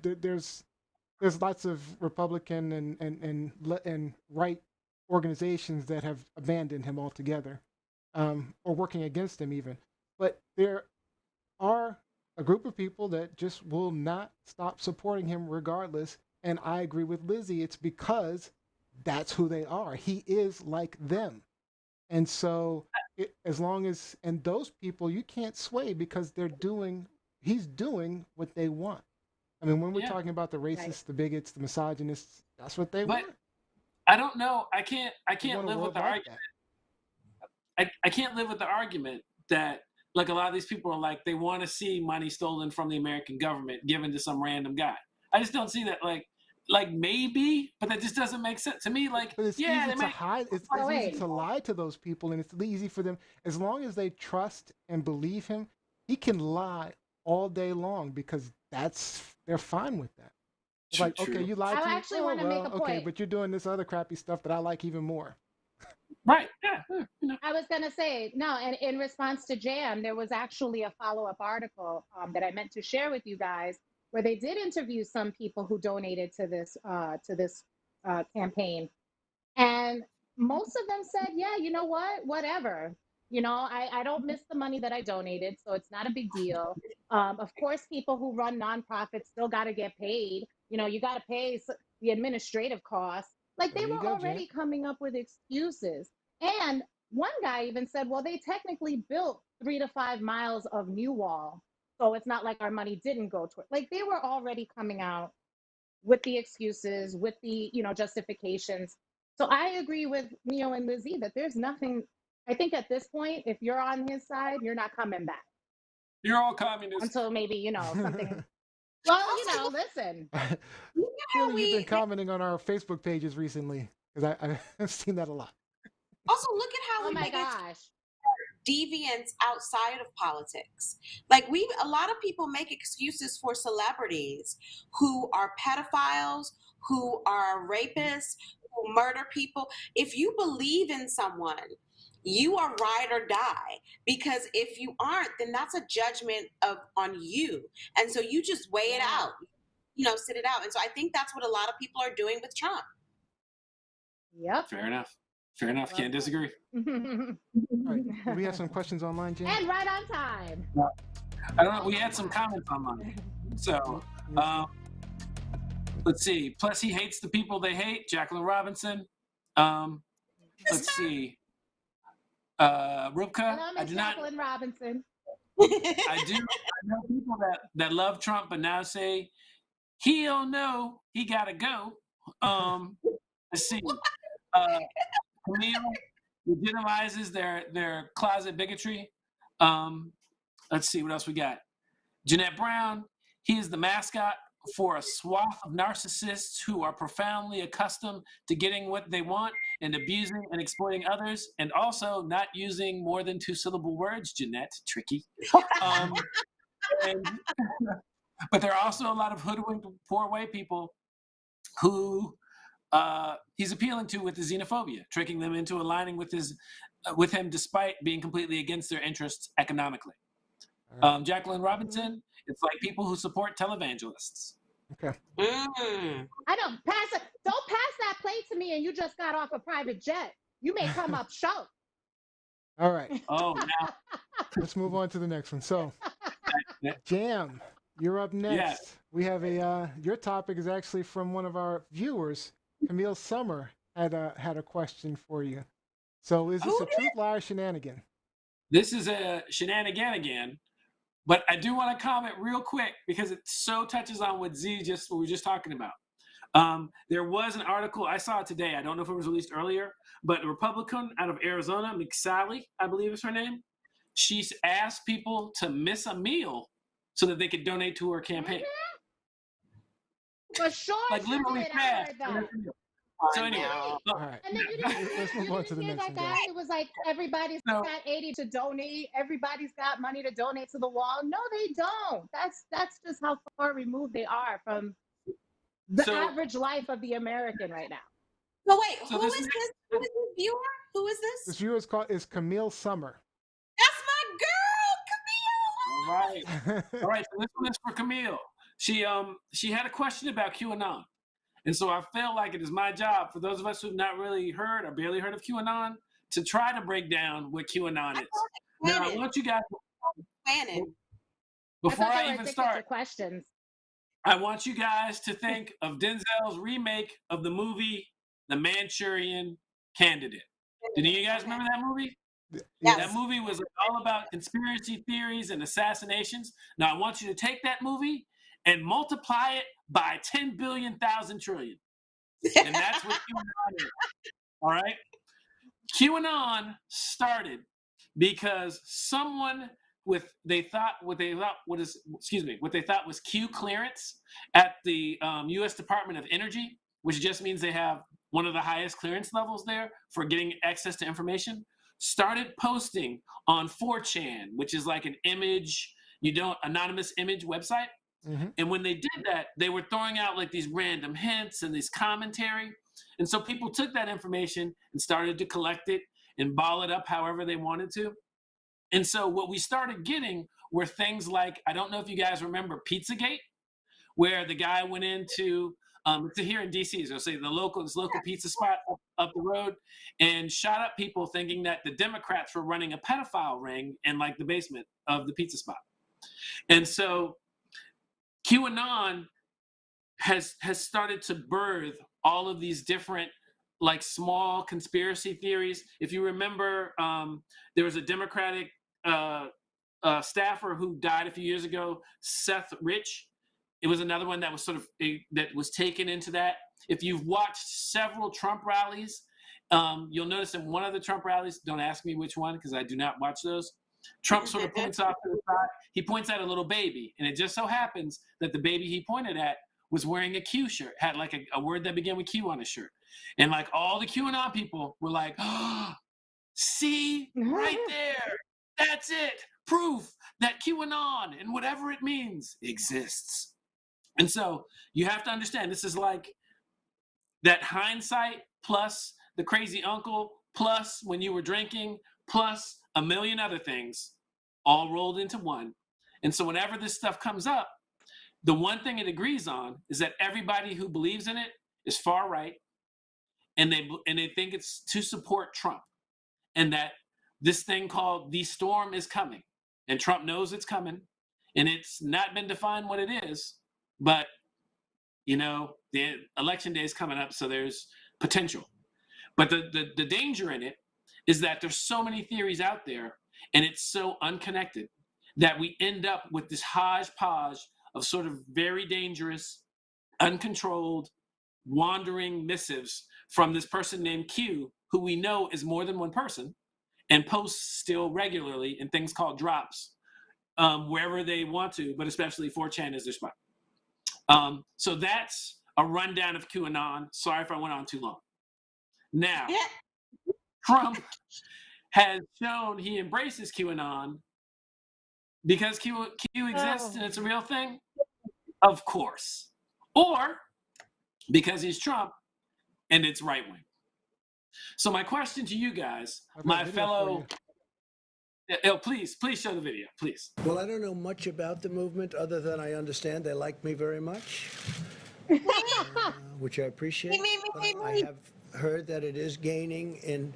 there's lots of Republican and right organizations that have abandoned him altogether, or working against him even. But there are a group of people that just will not stop supporting him regardless. And I agree with Lizzie. It's because that's who they are. He is like them. And so as long as, and those people you can't sway because he's doing what they want. I mean, when we're talking about the racists, the bigots, the misogynists, that's what they want. I don't know. I can't live with the argument. I can't live with the argument that, like, a lot of these people are like, they want to see money stolen from the American government given to some random guy. I just don't see that. Like maybe, but that just doesn't make sense to me. Like, but it's easy to hide. It's easy to lie to those people, and it's easy for them, as long as they trust and believe him. He can lie all day long because they're fine with that. It's like, okay, you lied to me. I actually want to make a point. Okay, but you're doing this other crappy stuff that I like even more. Right. Yeah. I was going to say, no, and in response to Jam, there was actually a follow-up article that I meant to share with you guys where they did interview some people who donated to this campaign. And most of them said, yeah, you know what, whatever. I don't miss the money that I donated, so it's not a big deal. Of course, people who run nonprofits still got to get paid. You got to pay the administrative costs. Like, they were already coming up with excuses. And one guy even said, well, they technically built 3 to 5 miles of new wall. So it's not like our money didn't go toward. Like, they were already coming out with the excuses, with the, justifications. So I agree with Neo and Lizzie that there's nothing. I think at this point, if you're on his side, you're not coming back. You're all communists. Until maybe, something. Well, listen. Clearly, you've been commenting on our Facebook pages recently, because I've seen that a lot. Also, look at how oh my gosh, deviants outside of politics. Like, a lot of people make excuses for celebrities who are pedophiles, who are rapists, who murder people. If you believe in someone, you are ride or die, because if you aren't, then that's a judgment on you. And so you just weigh it out, sit it out. And so I think that's what a lot of people are doing with Trump. Yep. Fair enough. Can't disagree. All right. Do we have some questions online, Jen? And right on time. I don't know. We had some comments online. So, let's see. Plus, he hates the people they hate. Jacqueline Robinson. Let's see. Rubka. Hello, Miss Jacqueline Robinson. I know people that love Trump, but now say he don't know. He gotta go. Let's see. Camille legitimizes their closet bigotry. Let's see what else we got. Jeanette Brown, he is the mascot for a swath of narcissists who are profoundly accustomed to getting what they want and abusing and exploiting others, and also not using more than 2-syllable words. Jeanette, tricky. But there are also a lot of hoodwinked poor white people who he's appealing to with the xenophobia, tricking them into aligning with him despite being completely against their interests economically. Jacqueline Robinson, it's like people who support televangelists. Okay. I don't pass that plate to me, and you just got off a private jet. You may come up short. All right. Oh, now. Let's move on to the next one. So, Jam, you're up next. Yes. We have your topic is actually from one of our viewers. Camille Summer had a question for you. So, is this a truth, lie, or shenanigan? This is a shenanigan again, but I do want to comment real quick because it so touches on what we were just talking about. There was an article, I saw it today, I don't know if it was released earlier, but a Republican out of Arizona, McSally, I believe is her name, she's asked people to miss a meal so that they could donate to her campaign. For sure, like literally fast. So anyway, all right. And then Let's move on to the next one. Guy, it was like everybody's got 80 to donate. Everybody's got money to donate to the wall. No, they don't. That's just how far removed they are from the average life of the American right now. So wait, who is this? Who is this viewer? Who is this? This viewer is Camille Summer. That's my girl, Camille. All right. So this one is for Camille. She had a question about QAnon. And so I feel like it is my job, for those of us who've not really heard or barely heard of QAnon, to try to break down what QAnon is. Now, I want you guys, before I even start, questions. I want you guys to think of Denzel's remake of the movie The Manchurian Candidate. Did you guys remember that movie? Yes. That movie was all about conspiracy theories and assassinations. Now, I want you to take that movie and multiply it by 10 billion thousand trillion. And that's what QAnon is. All right? QAnon started because someone what they thought was Q clearance at the U.S. Department of Energy, which just means they have one of the highest clearance levels there for getting access to information, started posting on 4chan, which is like an anonymous image website. Mm-hmm. And when they did that, they were throwing out like these random hints and this commentary. And so people took that information and started to collect it and ball it up however they wanted to. And so what we started getting were things like, I don't know if you guys remember Pizzagate, where the guy went into, it's here in DC, so say this local pizza spot up the road, and shot up people thinking that the Democrats were running a pedophile ring in like the basement of the pizza spot. And so QAnon has started to birth all of these different like small conspiracy theories. If you remember, there was a Democratic staffer who died a few years ago, Seth Rich. It was another one that was sort of that was taken into that. If you've watched several Trump rallies, you'll notice in one of the Trump rallies, don't ask me which one because I do not watch those, Trump sort of points off to the side. He points at a little baby, and it just so happens that the baby he pointed at was wearing a Q shirt, had like a word that began with Q on his shirt. And like all the QAnon people were like, oh, see, right there, that's it. Proof that QAnon and whatever it means exists. And so you have to understand, this is like that hindsight plus the crazy uncle plus when you were drinking plus a million other things all rolled into one. And so whenever this stuff comes up, the one thing it agrees on is that everybody who believes in it is far right, and they think it's to support Trump, and that this thing called the storm is coming, and Trump knows it's coming, and it's not been defined what it is, but you know, the election day is coming up, so there's potential. But the danger in it is that there's so many theories out there, and it's so unconnected that we end up with this hodgepodge of sort of very dangerous, uncontrolled, wandering missives from this person named Q, who we know is more than one person, and posts still regularly in things called drops, wherever they want to, but especially 4chan is their spot. So that's a rundown of QAnon. Sorry if I went on too long. Now, Trump has shown he embraces QAnon because Q exists and it's a real thing? Of course. Or because he's Trump and it's right wing. So my question to you guys, my fellow... please show the video, please. Well, I don't know much about the movement other than I understand they like me very much, which I appreciate. I have heard that it is gaining in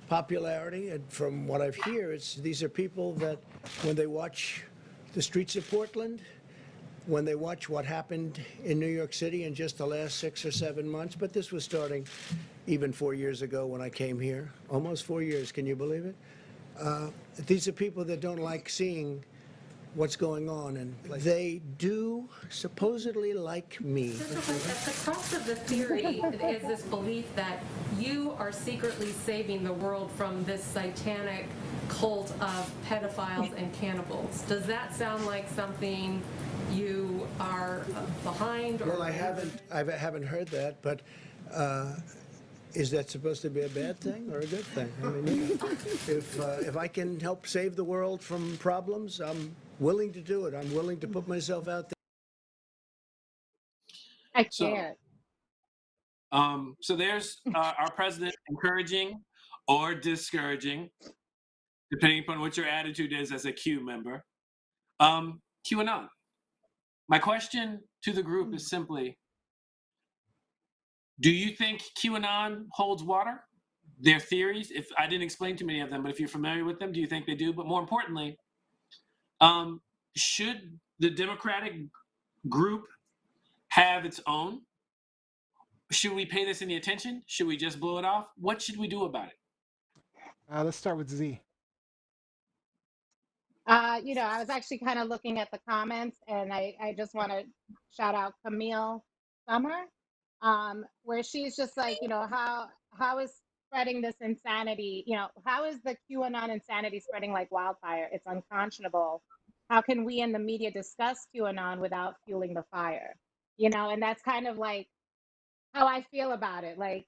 popularity, and from what I've heard, these are people that when they watch the streets of Portland, when they watch what happened in New York City in just the last 6 or 7 months, but this was starting even 4 years ago when I came here, almost 4 years, can you believe it? These are people that don't like seeing what's going on, and they do supposedly like me. At the crux of the theory is this belief that you are secretly saving the world from this satanic cult of pedophiles and cannibals. Does that sound like something you are behind? Well, I haven't heard that, but is that supposed to be a bad thing or a good thing? I mean, if I can help save the world from problems, I'm willing to do it. I'm willing to put myself out there. I can't. So there's our president encouraging or discouraging, depending upon what your attitude is as a Q member, QAnon. My question to the group is simply, do you think QAnon holds water? Their theories, if I didn't explain too many of them, but if you're familiar with them, do you think they do? But more importantly, should the Democratic group have its own? Should we pay this any attention? Should we just blow it off? What should we do about it? Let's start with Z. I was actually kind of looking at the comments, and I just want to shout out Camille Summer, where she's just like, how is spreading this insanity? How is the QAnon insanity spreading like wildfire? It's unconscionable. How can we in the media discuss QAnon without fueling the fire? And that's kind of like how I feel about it. Like,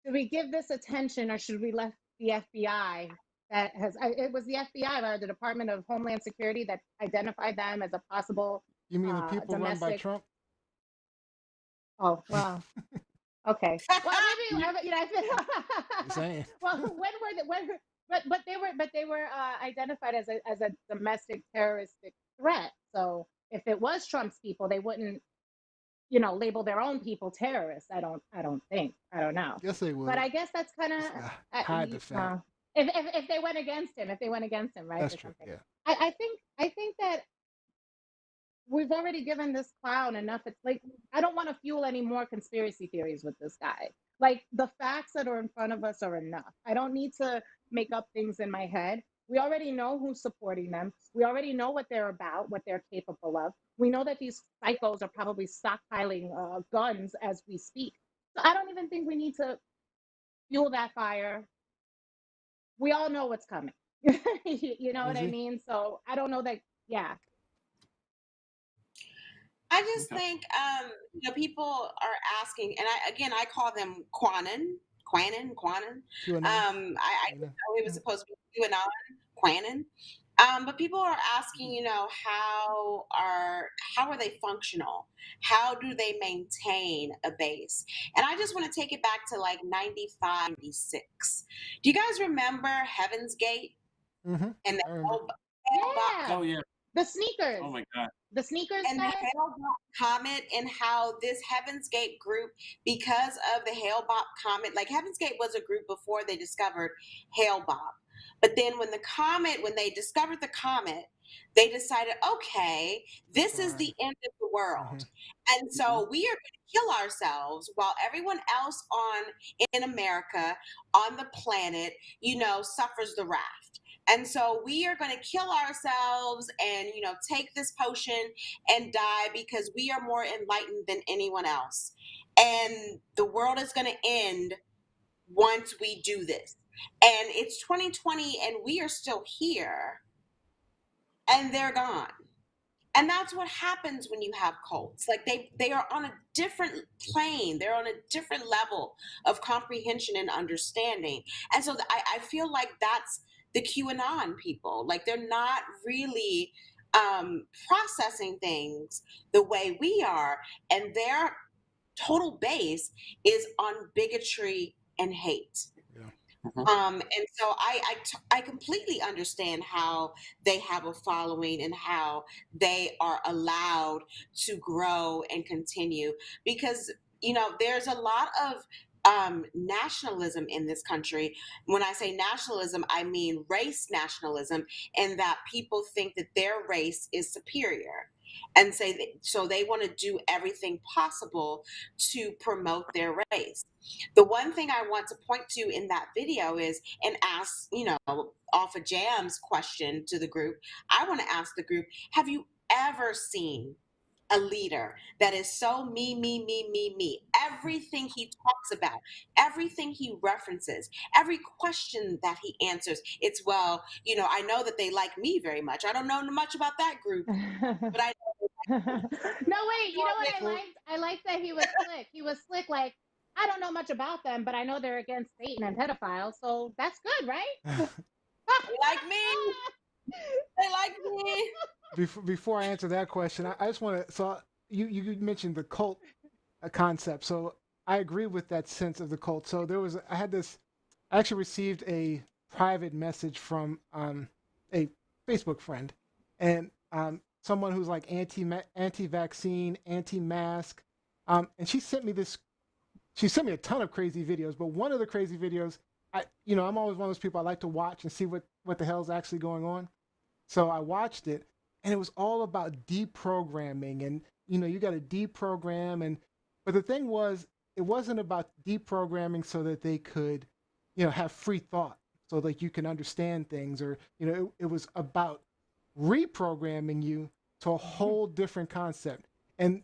should we give this attention, or should we let the FBI it was the FBI, or the Department of Homeland Security, that identified them as a possible You mean the people run by domestic... Trump? Oh, well, Okay. Well, maybe I Just saying. well, when were the, when but they were identified as a domestic terroristic threat. So if it was Trump's people, they wouldn't label their own people terrorists. I don't think. I don't know. Yes, they would. But I guess that's kind of Hide the fact. if they went against him, right? That's or true. something. Yeah. I think that we've already given this clown enough. It's like I don't want to fuel any more conspiracy theories with this guy. Like the facts that are in front of us are enough. I don't need to make up things in my head. We already know who's supporting them. We already know what they're about, what they're capable of. We know that these psychos are probably stockpiling guns as we speak. So I don't even think we need to fuel that fire. We all know what's coming. You know what I Lindsay? mean? So I don't know that. Yeah. I just think people are asking, and I call them Qanon. QAnon. I didn't know it was supposed to be QAnon, Qanon. But people are asking, how are they functional? How do they maintain a base? And I just want to take it back to like 95, 96. Do you guys remember Heaven's Gate Mm-hmm. and the Yeah. Oh yeah. The sneakers. Oh my God. The sneakers and the guys? Hale-Bopp comet, and how this Heaven's Gate group, because of the Hale-Bopp comet, like Heaven's Gate was a group before they discovered Hale-Bopp. But then when they discovered the comet, they decided, okay, this is the end of the world. And so we are going to kill ourselves while everyone else in America, on the planet, suffers the raft. And so we are going to kill ourselves and, take this potion and die because we are more enlightened than anyone else. And the world is going to end once we do this. And it's 2020 and we are still here and they're gone. And that's what happens when you have cults. Like they are on a different plane. They're on a different level of comprehension and understanding. And so I feel like that's the QAnon people. Like they're not really processing things the way we are. And their total base is on bigotry and hate. And so I completely understand how they have a following and how they are allowed to grow and continue, because there's a lot of nationalism in this country. When I say nationalism, I mean race nationalism, and that people think that their race is superior. And so they want to do everything possible to promote their race. The one thing I want to point to in that video is, and ask, off of Jam's question to the group, I want to ask the group, have you ever seen a leader that is so me? Everything he talks about, everything he references, every question that he answers, it's, well, I know that they like me very much. I don't know much about that group, but I No, wait, you know what I liked? I liked that he was slick. He was slick, like, I don't know much about them, but I know they're against Satan and pedophiles, so that's good, right? They like me. They like me. Before I answer that question, I just want to. So you mentioned the cult concept. So I agree with that sense of the cult. So I actually received a private message from a Facebook friend, and someone who's like anti-vaccine, anti-mask, and she sent me a ton of crazy videos. But one of the crazy videos, I'm always one of those people I like to watch and see what the hell's actually going on. So I watched it, and it was all about deprogramming, and you got to deprogram, but the thing was, it wasn't about deprogramming so that they could, have free thought, so that you can understand things, or it was about reprogramming you to a whole different concept. And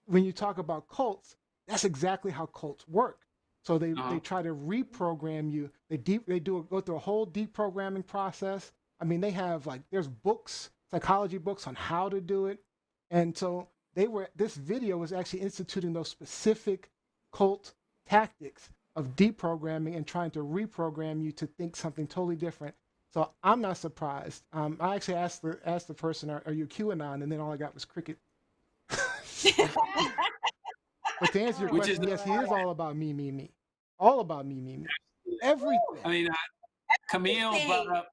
when you talk about cults, that's exactly how cults work. So they try to reprogram you. They go through a whole deprogramming process. I mean, they have there's books, psychology books on how to do it. And so this video was actually instituting those specific cult tactics of deprogramming and trying to reprogram you to think something totally different. So I'm not surprised. I actually asked the person, "Are you QAnon?" And then all I got was cricket. But to answer your Which is question, yes, he is all about me, me, me. All about me, me, me. Everything. I mean, Camille brought up.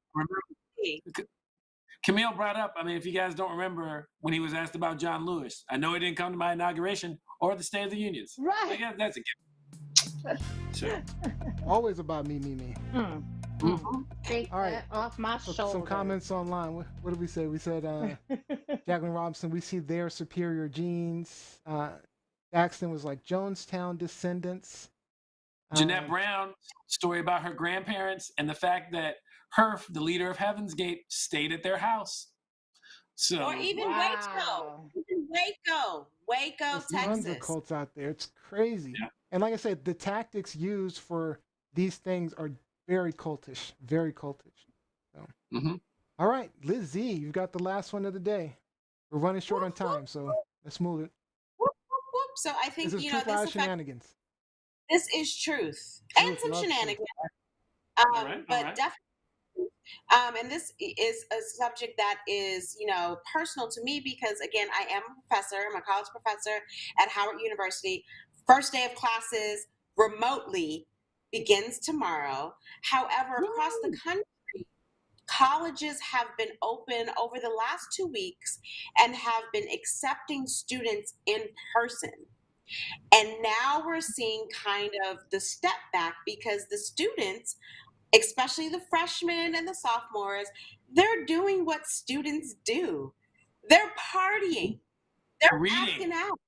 Camille brought up. I mean, if you guys don't remember when he was asked about John Lewis, I know he didn't come to my inauguration or the State of the Unions. Right. I guess that's a given. So, Always about me, me, me. Take All right. that off my shoulder. Some comments online. What did we say? We said Jacqueline Robinson, we see their superior genes. Jackson was like Jonestown descendants. Jeanette Brown, story about her grandparents and the fact that the leader of Heaven's Gate, stayed at their house. So, or even Waco, There's tons of Texas. cults out there. It's crazy. Yeah. And like I said, the tactics used for these things are very cultish, very cultish. So. All right, Liz Z, you've got the last one of the day. We're running short on time, so let's move it. So I think, This is you know, truth or shenanigans. This is truth and some love shenanigans. But definitely. And this is a subject that is, you know, personal to me because, again, I am a professor. I'm a college professor at Howard University. First day of classes remotely begins tomorrow. However, across the country, colleges have been open over the last 2 weeks and have been accepting students in person. And now we're seeing kind of the step back because the students, especially the freshmen and the sophomores, they're doing what students do. They're partying. They're acting out.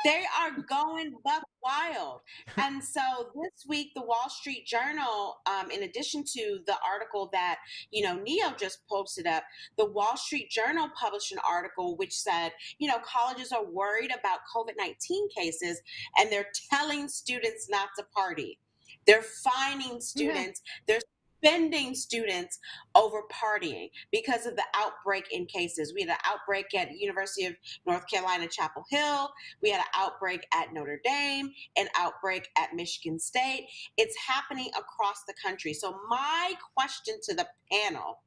They are going buck wild. And so this week, the Wall Street Journal, in addition to the article that, you know, Neo just posted up, the Wall Street Journal published an article which said, you know, colleges are worried about COVID-19 cases and they're telling students not to party. They're fining students. They're suspending students over partying because of the outbreak in cases. We had an outbreak at University of North Carolina, Chapel Hill. We had an outbreak at Notre Dame, an outbreak at Michigan State. It's happening across the country. So my question to the panel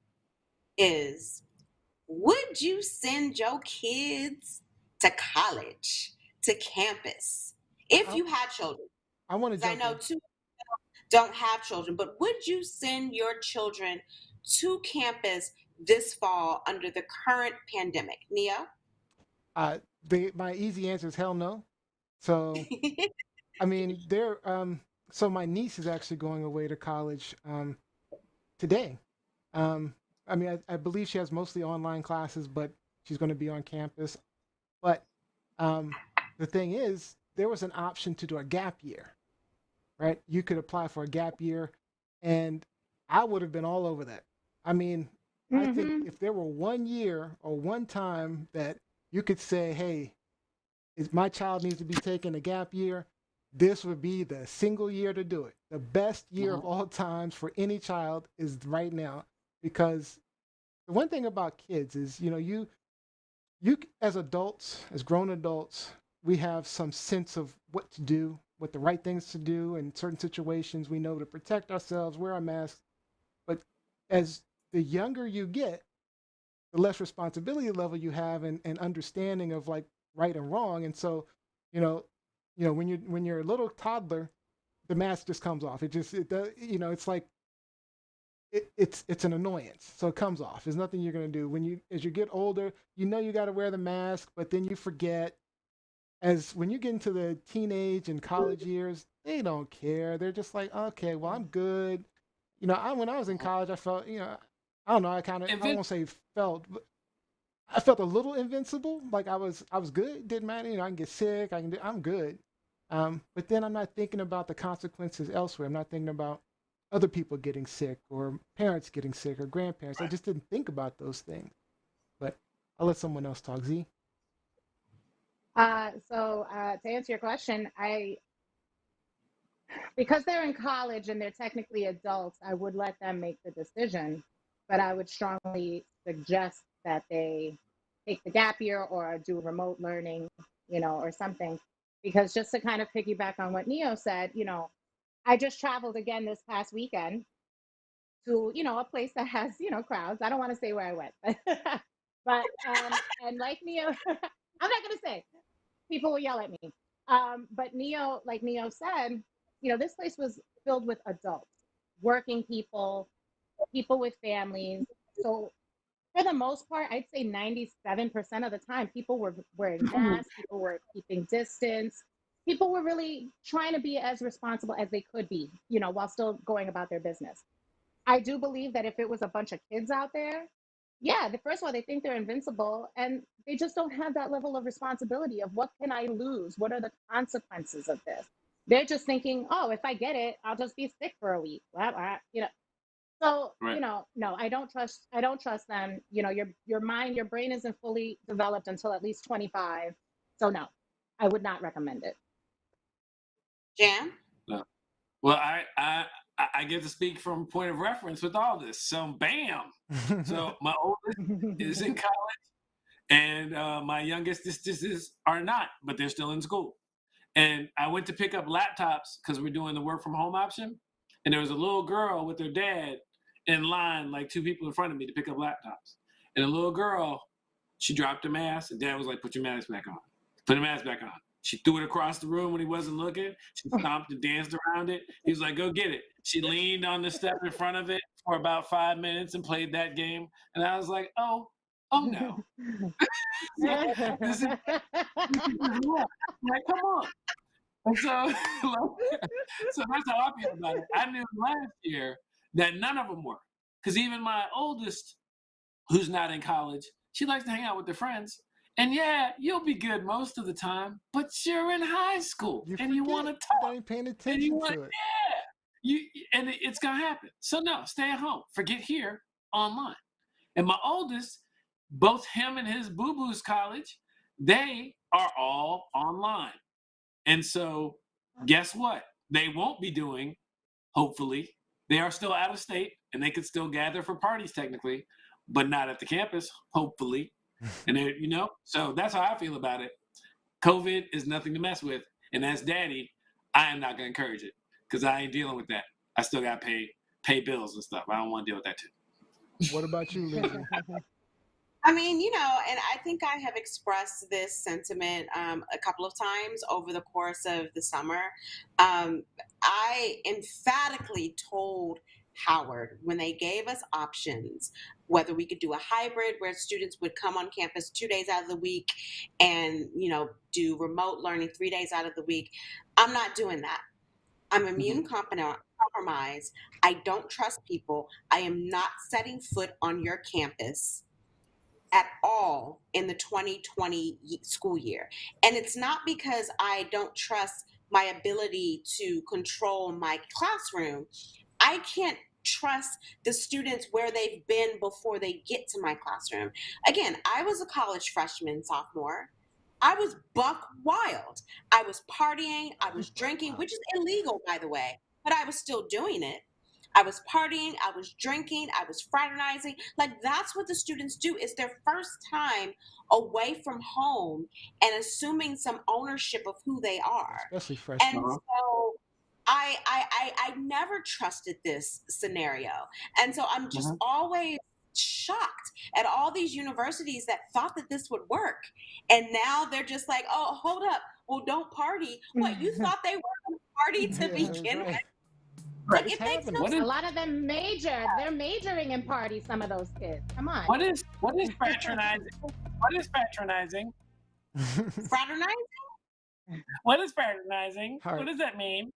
is, would you send your kids to college, to campus, if you had children? I want to jump I know two don't have children, but would you send your children to campus this fall under the current pandemic? Neo? My easy answer is hell no. So, I mean, so my niece is actually going away to college today. I mean, I believe she has mostly online classes, but she's going to be on campus. But the thing is, there was an option to do a gap year. Right? You could apply for a gap year, and I would have been all over that. I mean, I think if there were 1 year or one time that you could say, hey, my child needs to be taking a gap year, this would be the single year to do it. The best year of all times for any child is right now, because the one thing about kids is, you know, you as adults, as grown adults, we have some sense of what to do, what the right things to do in certain situations. We know to protect ourselves, wear our masks. But as the younger you get, the less responsibility level you have and understanding of like right and wrong. And so, you know, when you're a little toddler, the mask just comes off. It does, you know, it's like it's an annoyance. So it comes off. There's nothing you're going to do. As you get older, you know you got to wear the mask, but then you forget. As when you get into the teenage and college years, they don't care. They're just like, okay, well, I'm good. You know, when I was in college, I felt, you know, I don't know, I won't say felt, but I felt a little invincible. Like I was good. Didn't matter. You know, I can get sick. I'm good. But then I'm not thinking about the consequences elsewhere. I'm not thinking about other people getting sick or parents getting sick or grandparents. I just didn't think about those things. But I'll let someone else talk. Z? So to answer your question, because they're in college and they're technically adults, I would let them make the decision, but I would strongly suggest that they take the gap year or do remote learning, you know, or something, because just to kind of piggyback on what Neo said, you know, I just traveled again this past weekend to, you know, a place that has, you know, crowds. I don't want to say where I went, but and like Neo, I'm not going to say. People will yell at me. But like Neo said, this place was filled with adults, working people, people with families. So for the most part, I'd say 97% of the time, people were wearing masks, people were keeping distance, people were really trying to be as responsible as they could be, while still going about their business. I do believe that if it was a bunch of kids out there, yeah, first of all, they think they're invincible and they just don't have that level of responsibility of what can I lose? What are the consequences of this? They're just thinking, oh, if I get it, I'll just be sick for a week. So, Right. no, I don't trust them. Your mind, your brain isn't fully developed until at least 25. So no, I would not recommend it. Jam? No. Well, I get to speak from point of reference with all this. So, bam. So my oldest is in college, and my youngest is are not, but they're still in school. And I went to pick up laptops because we're doing the work from home option, and there was a little girl with her dad in line, like 2 people in front of me to pick up laptops. And the little girl, she dropped her mask, and dad was like, "Put your mask back on. Put the mask back on." She threw it across the room when he wasn't looking. She stomped and danced around it. He was like, "Go get it." She leaned on the step in front of it for about 5 minutes and played that game. And I was like, oh no. This is like, come on. And so, so that's how I feel about it. I knew last year that none of them were. Because even my oldest, who's not in college, she likes to hang out with her friends. And yeah, you'll be good most of the time, but you're in high school and you want to talk. You ain't paying attention to it. It's gonna happen. So no, stay at home. Forget here, online. And my oldest, both him and his boo-boo's college, they are all online. And so guess what? They won't be doing, hopefully. They are still out of state and they could still gather for parties technically, but not at the campus, hopefully. And so that's how I feel about it. COVID is nothing to mess with. And as daddy, I am not gonna encourage it because I ain't dealing with that. I still gotta pay bills and stuff. I don't want to deal with that too. What about you, Lizzie? I mean, and I think I have expressed this sentiment a couple of times over the course of the summer. I emphatically told Howard when they gave us options, whether we could do a hybrid where students would come on campus 2 days out of the week and, do remote learning 3 days out of the week. I'm not doing that. I'm immune compromised. I don't trust people. I am not setting foot on your campus at all in the 2020 school year. And it's not because I don't trust my ability to control my classroom. I can't trust the students where they've been before they get to my classroom. Again, I was a college freshman, sophomore. I was buck wild. I was partying, I was drinking, which is illegal, by the way, but I was still doing it. I was partying, I was drinking, I was fraternizing. Like that's what the students do. It's their first time away from home and assuming some ownership of who they are. Especially freshmen. And so I never trusted this scenario. And so I'm just always shocked at all these universities that thought that this would work. And now they're just like, oh, hold up. Well, don't party. What, you thought they were going to party to begin with? Like, it makes no sense. A lot of them major. They're majoring in parties, some of those kids. Come on. What is fraternizing? What is fraternizing? Fraternizing? What is fraternizing? What does that mean?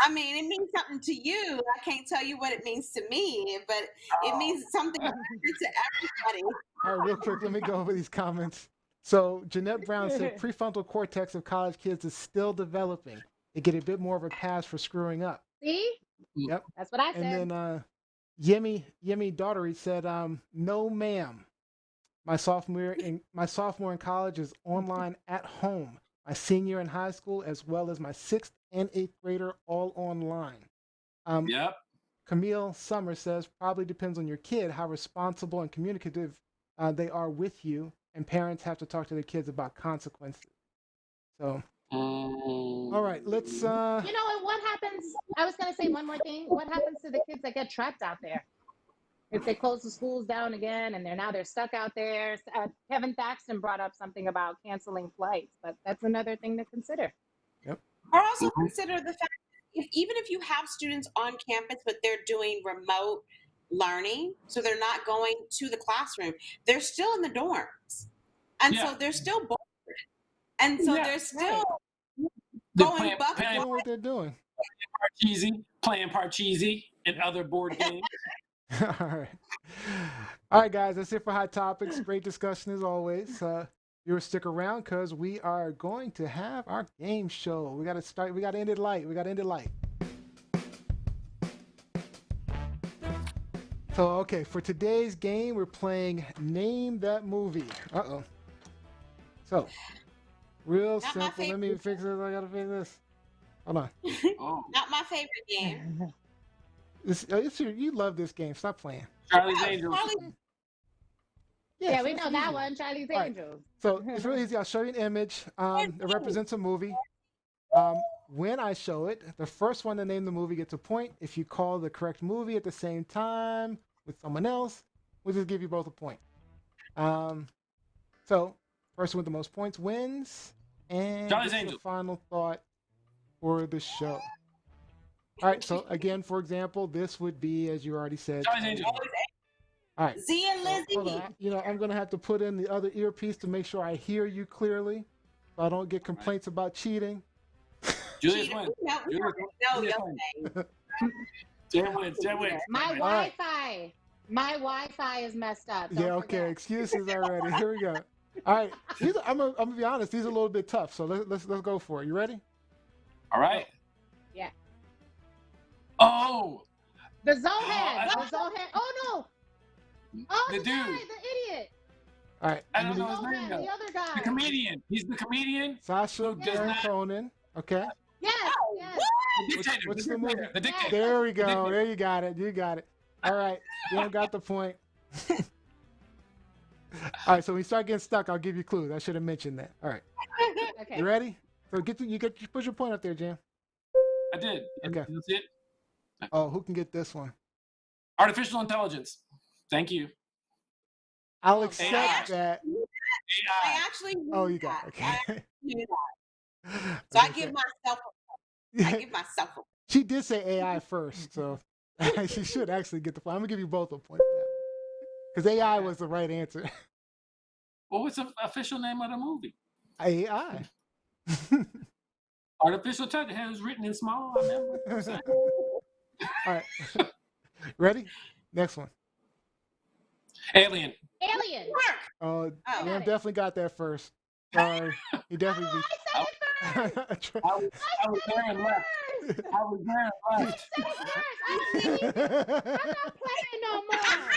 I mean, it means something to you. I can't tell you what it means to me, but it means something to everybody. All right, real quick, let me go over these comments. So Jeanette Brown said prefrontal cortex of college kids is still developing. They get a bit more of a pass for screwing up. See? Yep. That's what I said. And then Yemi Daughtery said, no ma'am. My sophomore in college is online at home. My senior in high school, as well as my 6th and 8th grader, all online. Yep. Camille Summer says, probably depends on your kid, how responsible and communicative they are with you, and parents have to talk to their kids about consequences. So, all right, let's... You know, and what happens... I was going to say one more thing. What happens to the kids that get trapped out there? if they close the schools down again and they're stuck out there. Kevin Thaxton brought up something about canceling flights, but that's another thing to consider. Yep. Or also consider the fact that even if you have students on campus, but they're doing remote learning, so they're not going to the classroom, they're still in the dorms. And so they're still bored. And so they're still going buck. Doing what they're doing. Playing Parcheesi and other board games. All right. All right, guys, that's it for Hot Topics. Great discussion as always. You stick around because we are going to have our game show. We got to end it light. So, okay, for today's game, we're playing Name That Movie. Uh-oh. So, real simple. Let me fix this. I got to fix this. Hold on. Not my favorite game. You love this game. Stop playing. Charlie's Angels. Yeah, we know that one, Charlie's Angels. So it's really easy. I'll show you an image. It represents a movie. When I show it, the first one to name the movie gets a point. If you call the correct movie at the same time with someone else, we'll just give you both a point. So first one with the most points wins. And Charlie's this is the final thought for the show. All right. So again, for example, this would be, as you already said. Charlie's Angels. All right. Z and Lizzie. Hold on. I'm going to have to put in the other earpiece to make sure I hear you clearly, so I don't get complaints about cheating. Julius wins. Jen wins. My Wi-Fi is messed up. Yeah, okay. Excuses already. Here we go. All right. I'm gonna be honest. These are a little bit tough, so let's go for it. You ready? All right. Yeah. Oh. The Zohan. Oh no. Oh, the dude. Guy, the idiot. All right. I don't know his name. The other guy. The comedian. He's the comedian. Sacha Baron Cohen. Okay. Yes. The Dictator. What's the movie? The Dictator. There we go. There you got it. All right. You got the point. All right. So when you start getting stuck, I'll give you clues. I should have mentioned that. All right. Okay. You ready? So you push your point up there, Jam. I did. Okay. You see it? Oh, who can get this one? Artificial intelligence. Thank you. I'll accept that. I actually knew Oh, you got it. that. Okay. I knew that. So I give myself a She did say AI first, so she should actually get the point. I'm gonna give you both a point for that because AI was the right answer. What was the official name of the movie? AI. Artificial intelligence. It was written in small. I remember. All right. Ready? Next one. Alien. Oh, Jam definitely got that first. Sorry, he definitely beat. I was there and left. I'm not playing no more.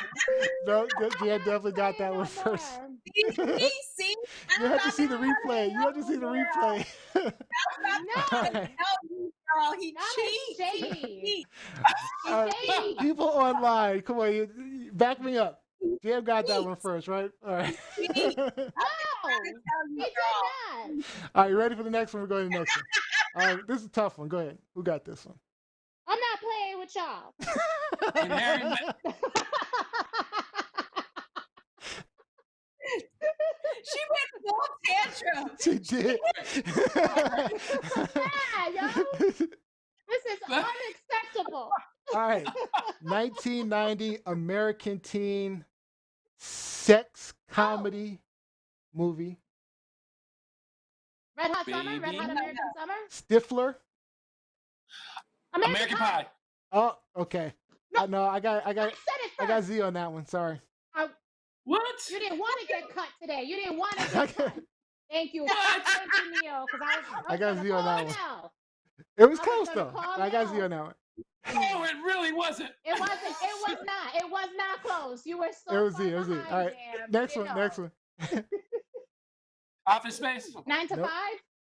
No, Jam definitely got that one first. See? You have to see the replay. No, he cheats. People online, come on, you back me up. Jam got that one first, right? All right. He did not. All right, you ready for the next one? We're going to the next one. All right, this is a tough one. Go ahead. Who got this one? I'm not playing with y'all. She went full tantrum. She did. This is unacceptable. All right. 1990 American teen sex comedy movie. Red Hot Summer? Red Hot American Summer? Stifler. American Pie. Oh, okay. No, I got Z on that one. Sorry. What? You didn't want to get cut today. You didn't want to get cut. Thank you. Thank you, Neo. I got Z on that one. It was close though. I got Z on that one. Oh, it really wasn't. It wasn't. It was not. It was not close. You were so. It was Z. All right. Next one. Office Space. 9 to 5.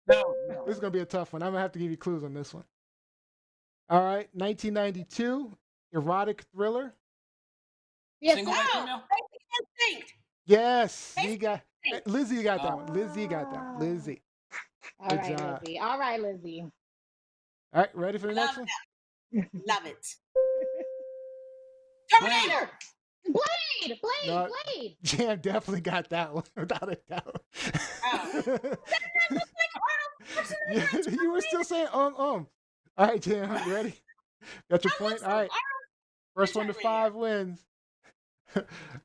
No. This is gonna be a tough one. I'm gonna have to give you clues on this one. All right. 1992 erotic thriller. Yes. Single white female. Yes. Lizzie got that one. Lizzie got that one. Lizzie. All right, Lizzie. All right, Lizzie. All right. Ready for the next one? Love it. Terminator. Blade. No, Jam definitely got that one without a doubt. You were still saying All right, Jam, you ready? Got your point? All right. First one to 5 wins.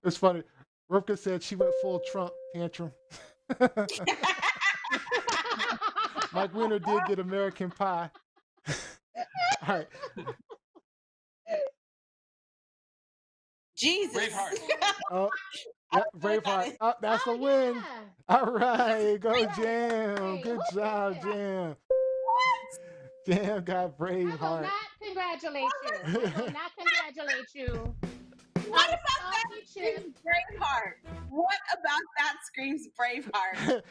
It's funny. Rivka said she went full Trump tantrum. Mike Winter did get American Pie. All right. Jesus. Braveheart. Oh, yeah, Braveheart. Oh, that's a win. Yeah. All right, go Jam. Good job, Jam. Jam got I will Braveheart. not congratulate you. I will not congratulate you. What about that screams Braveheart? What about that screams Braveheart?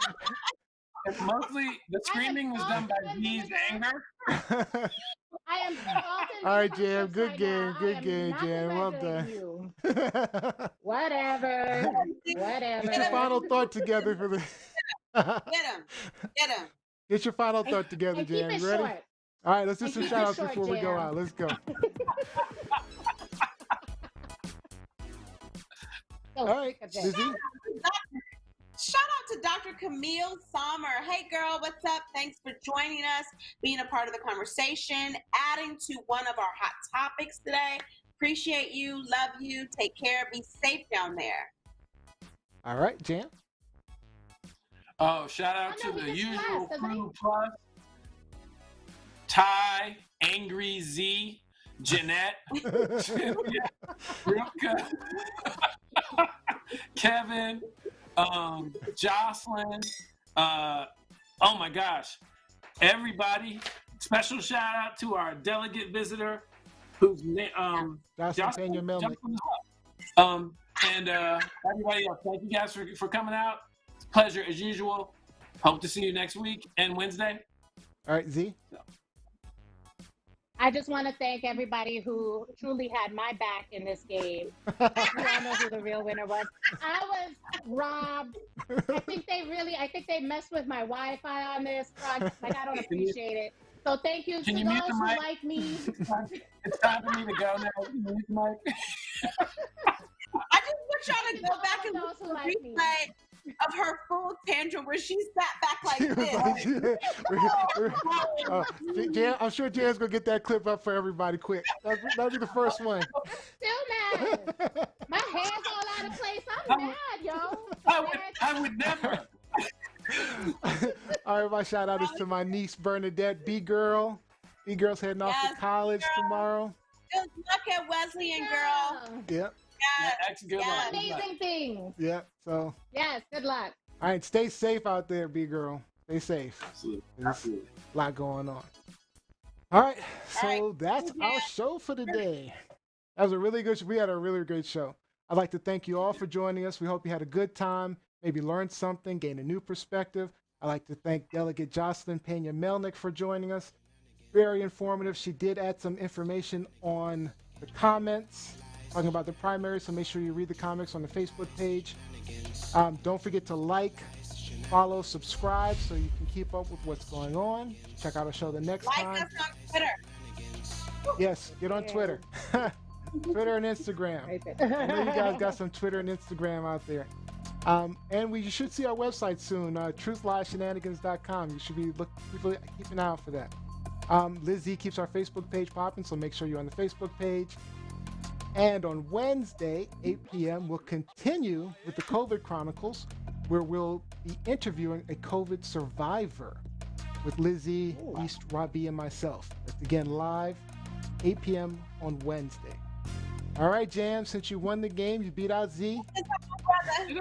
Mostly, the screaming was done by Z's anger. I am salted. All right, Jam. Good right game. now. Good I am game, not Jam. Well congratulating done. you. Whatever. Get your final thought together for the. Get him. Get him. Get your final thought together, And keep Jam. it You ready? short. All right, let's do And some keep it shout outs short, before we go Jam. out. Let's go. All right, Lizzie. Shout out to Dr. Camille Sommer. Hey, girl, what's up? Thanks for joining us, being a part of the conversation, adding to one of our hot topics today. Appreciate you. Love you. Take care. Be safe down there. All right, Jam. Oh, shout out to the usual crew plus. Ty, Angry Z, Jeanette, Rivka, Kevin, Jocelyn, oh my gosh, everybody. Special shout out to our delegate visitor, who's Joseline Peña-Melnyk. And everybody else. Thank you guys for coming out. It's a pleasure as usual. Hope to see you next week and Wednesday. All right, Z. I just want to thank everybody who truly had my back in this game. You all know who the real winner was. I was robbed. I think they messed with my Wi-Fi on this front. Like, I don't appreciate it. So thank you to those who like me. It's time for me to go now. Can you mute the mic? I just want y'all to go back and look at the replay of her full tantrum where she sat back like this. Jam, I'm sure Jam's gonna get that clip up for everybody quick. That'll be the first one. Still mad. My hair's all out of place. I'm mad, yo. I would never. All right, my shout out is to my niece Bernadette, B-Girl. B-Girl's heading off to college tomorrow. Good luck at Wesleyan, girl. Yep. That's good. Amazing things. Yep. So. Yes. Good luck. All right, stay safe out there, B-Girl. Stay safe. Absolutely. There's a lot going on. All right, so that's our show for today. That was a really good. We had a really great show. I'd like to thank you all for joining us. We hope you had a good time, maybe learned something, gained a new perspective. I'd like to thank Delegate Joseline Peña-Melnyk for joining us. Very informative. She did add some information on the comments, talking about the primary, so make sure you read the comments on the Facebook page. Don't forget to like, follow, subscribe so you can keep up with what's going on. Check out our show the next time. Like us on Twitter. Yes, get on Twitter. Twitter and Instagram. I know you guys got some Twitter and Instagram out there. And you should see our website soon, truthlieshenanigans.com. You should be keep an eye out for that. Lizzie keeps our Facebook page popping, so make sure you're on the Facebook page. And on Wednesday, 8 p.m., we'll continue with the COVID Chronicles, where we'll be interviewing a COVID survivor with Lizzie, East, Robbie, and myself. That's again live, 8 p.m. on Wednesday. All right, Jam, since you won the game, you beat out Z. You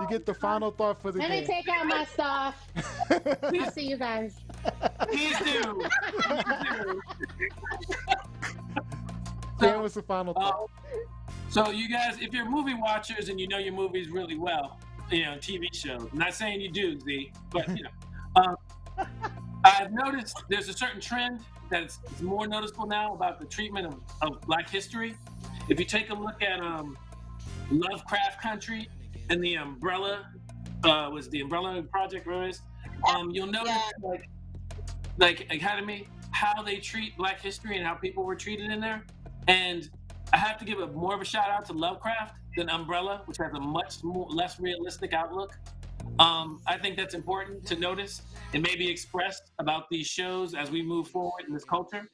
get the final thought for the Let day. me take out my stuff. I'll see you guys. Please do. Jam, what's the final thought? So you guys, if you're movie watchers and you know your movies really well, TV shows, I'm not saying you do, Z, but I've noticed there's a certain trend that's more noticeable now about the treatment of Black history. If you take a look at Lovecraft Country and the Umbrella, was the Umbrella Project, you'll notice like Academy, how they treat Black history and how people were treated in there. And I have to give more of a shout out to Lovecraft than Umbrella, which has a much less realistic outlook. I think that's important to notice and maybe express about these shows as we move forward in this culture.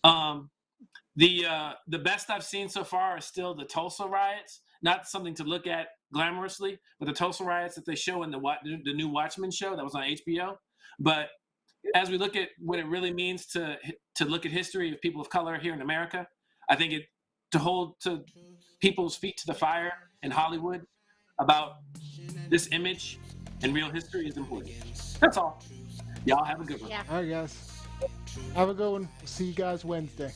The best I've seen so far are still the Tulsa riots. Not something to look at glamorously, but the Tulsa riots that they show in the new Watchmen show that was on HBO. But as we look at what it really means to look at history of people of color here in America, I think to hold to people's feet to the fire in Hollywood about this image and real history is important. That's all. Y'all have a good one. All right, guys. Have a good one. See you guys Wednesday.